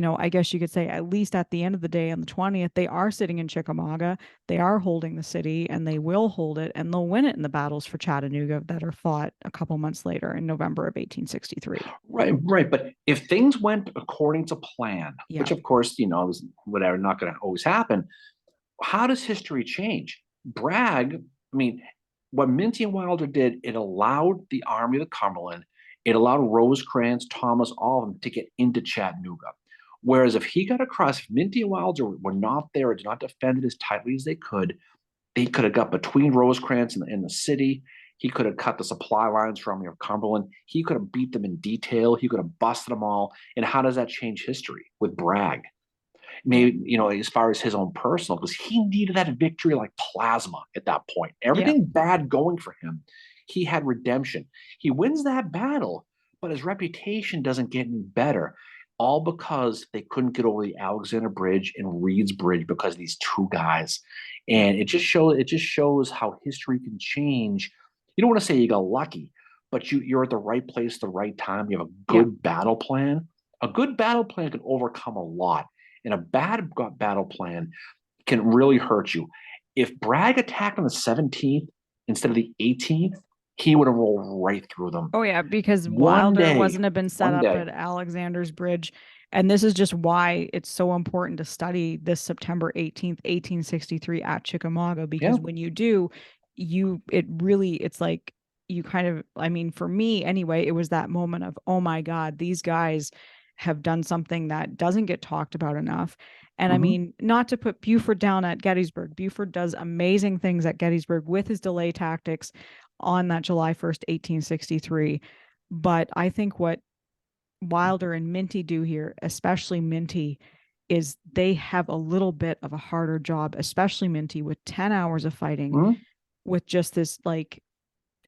I guess you could say at least at the end of the day on the 20th, they are sitting in Chickamauga, they are holding the city, and they will hold it, and they'll win it in the battles for Chattanooga that are fought a couple months later in November of 1863. Right, right. But if things went according to plan, Yeah. which of course, is whatever, not going to always happen, how does history change? Bragg, I mean, what Minty and Wilder did, it allowed the Army of the Cumberland, it allowed Rosecrans, Thomas, all of them to get into Chattanooga. Whereas if he got across, if Minty and Wilder were not there or did not defend it as tightly as they could have got between Rosecrans and the city. He could have cut the supply lines from your Cumberland. He could have beat them in detail. He could have busted them all. And how does that change history with Bragg? Yeah. Maybe, as far as his own personal, because he needed that victory like plasma at that point. Yeah. Everything bad going for him, he had redemption. He wins that battle, but his reputation doesn't get any better, all because they couldn't get over the Alexander Bridge and Reed's Bridge because of these two guys. Yeah. And it just shows how history can change. You don't want to say you got lucky, but you're at the right place at the right time. You have a Yeah. good battle plan. A good battle plan can overcome a lot, and a bad battle plan can really hurt you. If Bragg attacked on the 17th instead of the 18th, he would have rolled right through them. Oh yeah, because One Wilder day, wasn't have been set one up day. at Alexander's Bridge. And this is just why it's so important to study this September 18th, 1863 at Chickamauga, Yeah. because when you do, it's like you kind of, I mean, for me anyway, it was that moment of, oh my God, these guys have done something that doesn't get talked about enough. And I Mm-hmm. mean, not to put Buford down at Gettysburg. Buford does amazing things at Gettysburg with his delay tactics on that July 1st, 1863. But I think what Wilder and Minty do here, especially Minty, is they have a little bit of a harder job, especially Minty, with 10 hours of fighting, Mm-hmm. with just this, like,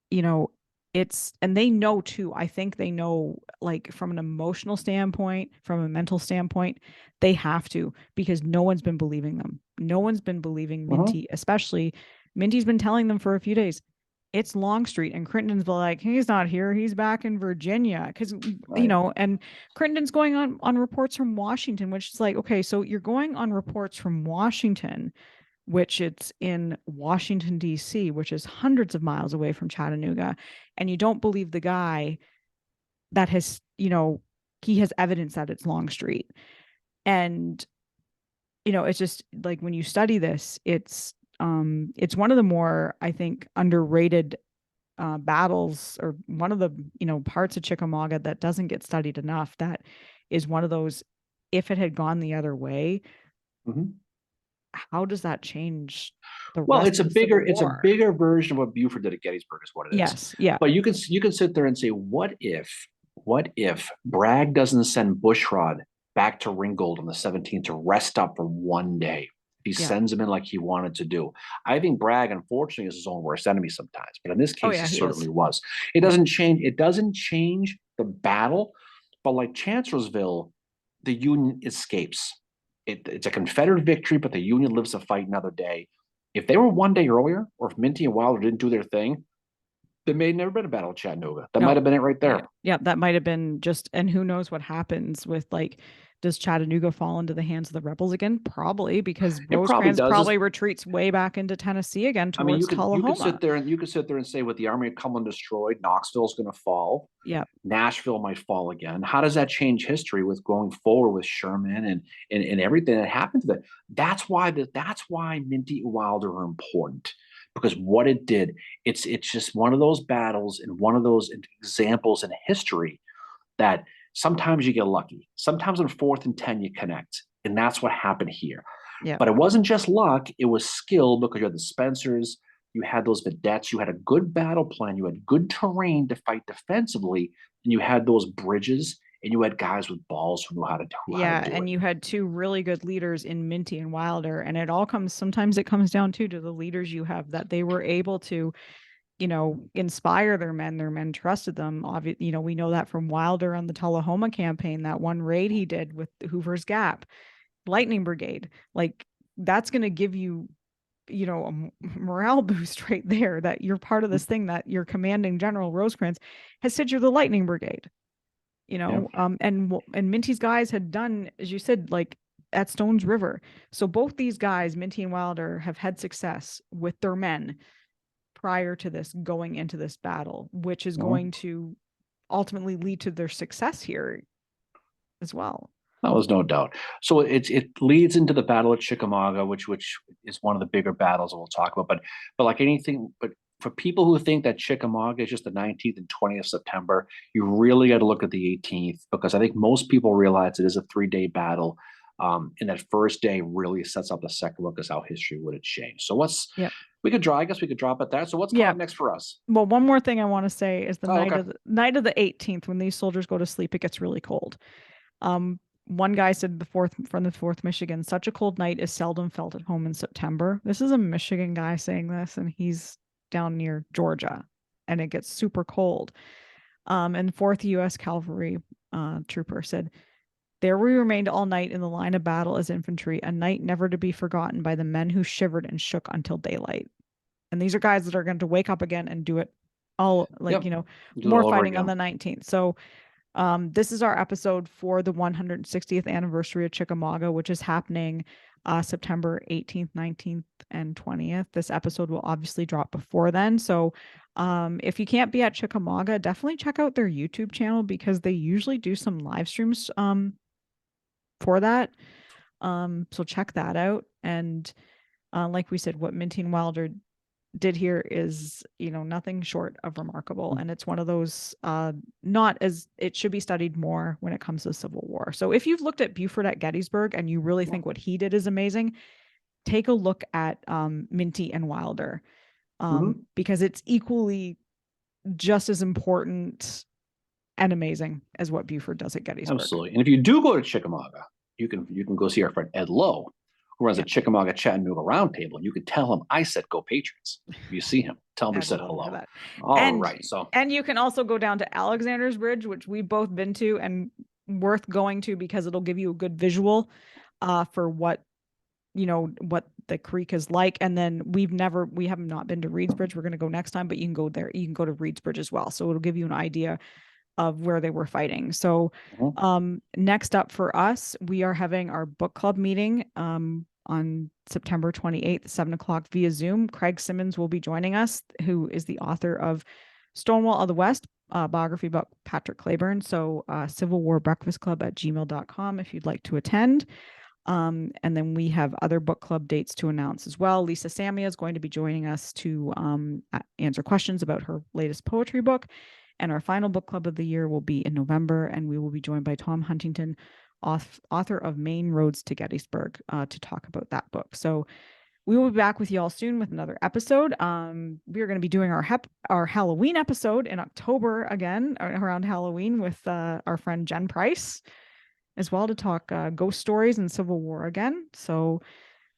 you know, and they know too. I think they know, like, from an emotional standpoint, from a mental standpoint, they have to, because no one's been believing them. No one's been believing Uh-huh. Minty, especially Minty's been telling them for a few days it's Longstreet, and Crittenden's like, he's not here, he's back in Virginia, because Right. and Crittenden's going on reports from Washington, which is like, okay, so you're going on reports from Washington, which it's in Washington D.C., which is hundreds of miles away from Chattanooga, and you don't believe the guy that has, he has evidence that it's Longstreet, and it's just like when you study this, it's one of the more, I think, underrated battles, or one of the parts of Chickamauga that doesn't get studied enough. That is one of those. If it had gone the other way, Mm-hmm. how does that change the Well, rest of the Civil it's a War? bigger version of what Buford did at Gettysburg, is what it is. Yes, yeah, But you can sit there and say, what if Bragg doesn't send Bushrod back to Ringgold on the 17th to rest up for one day? If he yeah. sends him in like he wanted to do, I think Bragg, unfortunately, is his own worst enemy sometimes. But in this Oh case, he yeah, he certainly is. was. It Yeah, doesn't change. It doesn't change the battle, but like Chancellorsville, the Union escapes. It's a Confederate victory, but the Union lives to fight another day. If they were one day earlier, or if Minty and Wilder didn't do their thing, there may never been a battle of Chattanooga. That might no, have been it right yeah, there. yeah. That might have been just, and who knows what happens with, like, does Chattanooga fall into the hands of the rebels again? Probably, because It probably Rosecrans does. probably retreats way back into Tennessee again I mean, towards you could Tullahoma. sit there and say, with the Army of Cumberland destroyed, Knoxville's going to fall. Yeah, Nashville might fall again. How does that change history with going forward with Sherman and everything that happened to that? That's why Minty and Wilder are important, because what it did, it's just one of those battles and one of those examples in history that sometimes you get lucky. Sometimes on 4th and 10 you connect, and that's what happened here. yeah. But it wasn't just luck; it was skill, because you had the Spencers, you had those vedettes, you had a good battle plan, you had good terrain to fight defensively, and you had those bridges, and you had guys with balls who knew how to Yeah, do and it. you had two really good leaders in Minty and Wilder, and sometimes it comes down to the leaders you have, that they were able to, inspire their men. Their men trusted them. Obviously, we know that from Wilder on the Tullahoma campaign, that one raid he did with Hoover's Gap. lightning brigade. Like that's going to give you, a morale boost right there, that you're part of this thing, that your commanding general Rosecrans has said you're the lightning brigade, Yeah. and Minty's guys had done, as you said, like at Stones River. So both these guys, Minty and Wilder, have had success with their men prior to this, going into this battle, which is Mhm. going to ultimately lead to their success here as well. That was no doubt. So it leads into the Battle of Chickamauga, which is one of the bigger battles that we'll talk about. But like anything, but for people who think that Chickamauga is just the 19th and 20th of September, you really got to look at the 18th, because I think most people realize it is a 3-day battle. And that first day really sets up the second one, because how history would have changed. So Yep. I guess we could drop at that. So what's coming Yeah. up next for us? Well, one more thing I want to say is the Oh, night okay. of the 18th, when these soldiers go to sleep, it gets really cold. One guy said from the fourth Michigan, such a cold night is seldom felt at home in September. This is a Michigan guy saying this, and he's down near Georgia, and it gets super cold. And fourth U.S. Cavalry trooper said, there we remained all night in the line of battle as infantry, a night never to be forgotten by the men who shivered and shook until daylight. And these are guys that are going to wake up again and do it all, like, Yep. Do it more all over fighting on again. the 19th. So this is our episode for the 160th anniversary of Chickamauga, which is happening September 18th, 19th, and 20th. This episode will obviously drop before then. So if you can't be at Chickamauga, definitely check out their YouTube channel, because they usually do some live streams for that. So check that out. And like we said, what Minty and Wilder did here is, nothing short of remarkable. And it's one of those, not as, it should be studied more when it comes to the Civil War. So if you've looked at Buford at Gettysburg and you really think what he did is amazing, take a look at Minty and Wilder, Mhm. because it's equally just as important and amazing as what Buford does at Gettysburg. Absolutely. And if you do go to Chickamauga, you can go see our friend Ed Lowe, who runs a Yeah, Chickamauga Chattanooga Roundtable, and you can tell him I said go Patriots. If you see him, tell him we I'd said love to hear hello. that. All And right. So and you can also go down to Alexander's Bridge, which we've both been to and worth going to, because it'll give you a good visual for what the creek is like. And then we have not been to Reed's Bridge. We're going to go next time, but you can go there. You can go to Reed's Bridge as well. So it'll give you an idea of where they were fighting. So mhm. next up for us, we are having our book club meeting on September 28th, 7 o'clock via Zoom. Craig Simmons will be joining us, who is the author of Stonewall of the West, biography about Patrick Claiborne. So Civil War Breakfast Club at gmail.com if you'd like to attend. And then we have other book club dates to announce as well. Lisa Samia is going to be joining us to answer questions about her latest poetry book. And our final book club of the year will be in November, and we will be joined by Tom Huntington, author of Main Roads to Gettysburg, to talk about that book. So we will be back with you all soon with another episode. We are going to be doing our Halloween episode in October again, around Halloween, with our friend Jen Price as well, to talk ghost stories and Civil War again. So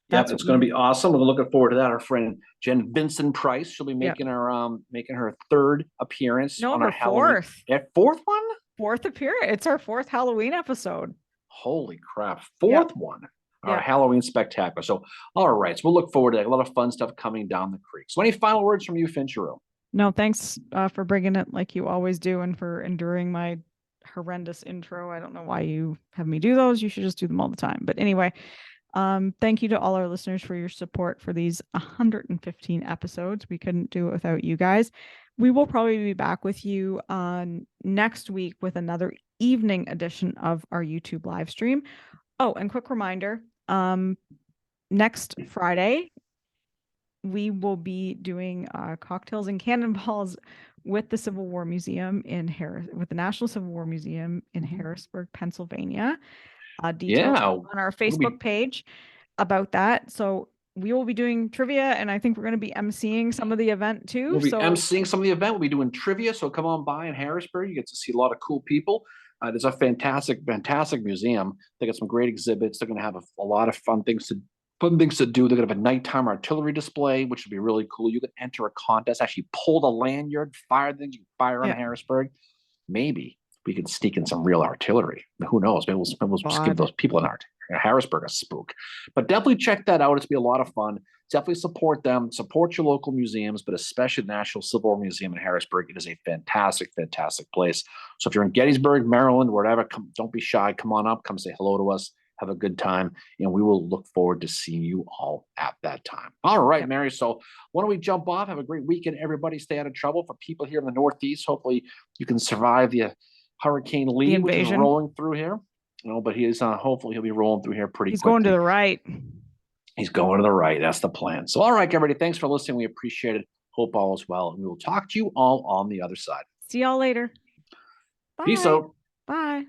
Yep, that's it's what going to we, be awesome. We're looking forward to that. Our friend Jen Vincent Price, she'll be yeah. making her third appearance No, on our her Halloween. fourth, Yeah, fourth one. fourth appearance. It's our fourth Halloween episode. Holy crap! Yep. Fourth one. Our Yep. Halloween spectacular. So, all right. So we'll look forward to that. A lot of fun stuff coming down the creek. So, any final words from you, Finchero? No, thanks for bringing it like you always do, and for enduring my horrendous intro. I don't know why you have me do those. You should just do them all the time. But anyway, thank you to all our listeners for your support for these 115 episodes. We couldn't do it without you guys. We will probably be back with you on next week with another evening edition of our YouTube live stream. Oh, and quick reminder, next Friday, we will be doing cocktails and cannonballs with the Civil War Museum in Harris, with the National Civil War Museum in Harrisburg, Pennsylvania. Details Yeah, on our we'll Facebook be page about that. So we will be doing trivia, and I think we're going to be emceeing some of the event too. we'll be So emceeing some of the event. We'll be doing trivia. So come on by in Harrisburg. You get to see a lot of cool people. There's a fantastic museum. They got some great exhibits. They're going to have a lot of fun things to do. They're going to have a nighttime artillery display, which would be really cool. You can enter a contest, actually pull the lanyard, fire things you can fire on yeah, Harrisburg. Maybe we can sneak in some real artillery. Who knows? Maybe we'll just give God. those people in Harrisburg a spook. But definitely check that out. It's be a lot of fun. Definitely support them. Support your local museums, but especially the National Civil War Museum in Harrisburg. It is a fantastic, fantastic place. So if you're in Gettysburg, Maryland, wherever, don't be shy. Come on up. Come say hello to us. Have a good time, and we will look forward to seeing you all at that time. All right, Yep. Mary. So why don't we jump off? Have a great weekend, everybody. Stay out of trouble. For people here in the Northeast, hopefully you can survive the Hurricane The Lee, which is invasion. rolling through here. But he is hopefully he'll be rolling through here pretty He's quickly. going to the right. He's going to the right. That's the plan. So, all right, everybody. Thanks for listening. We appreciate it. Hope all is well, and we will talk to you all on the other side. See y'all later. Bye. Peace out. Bye.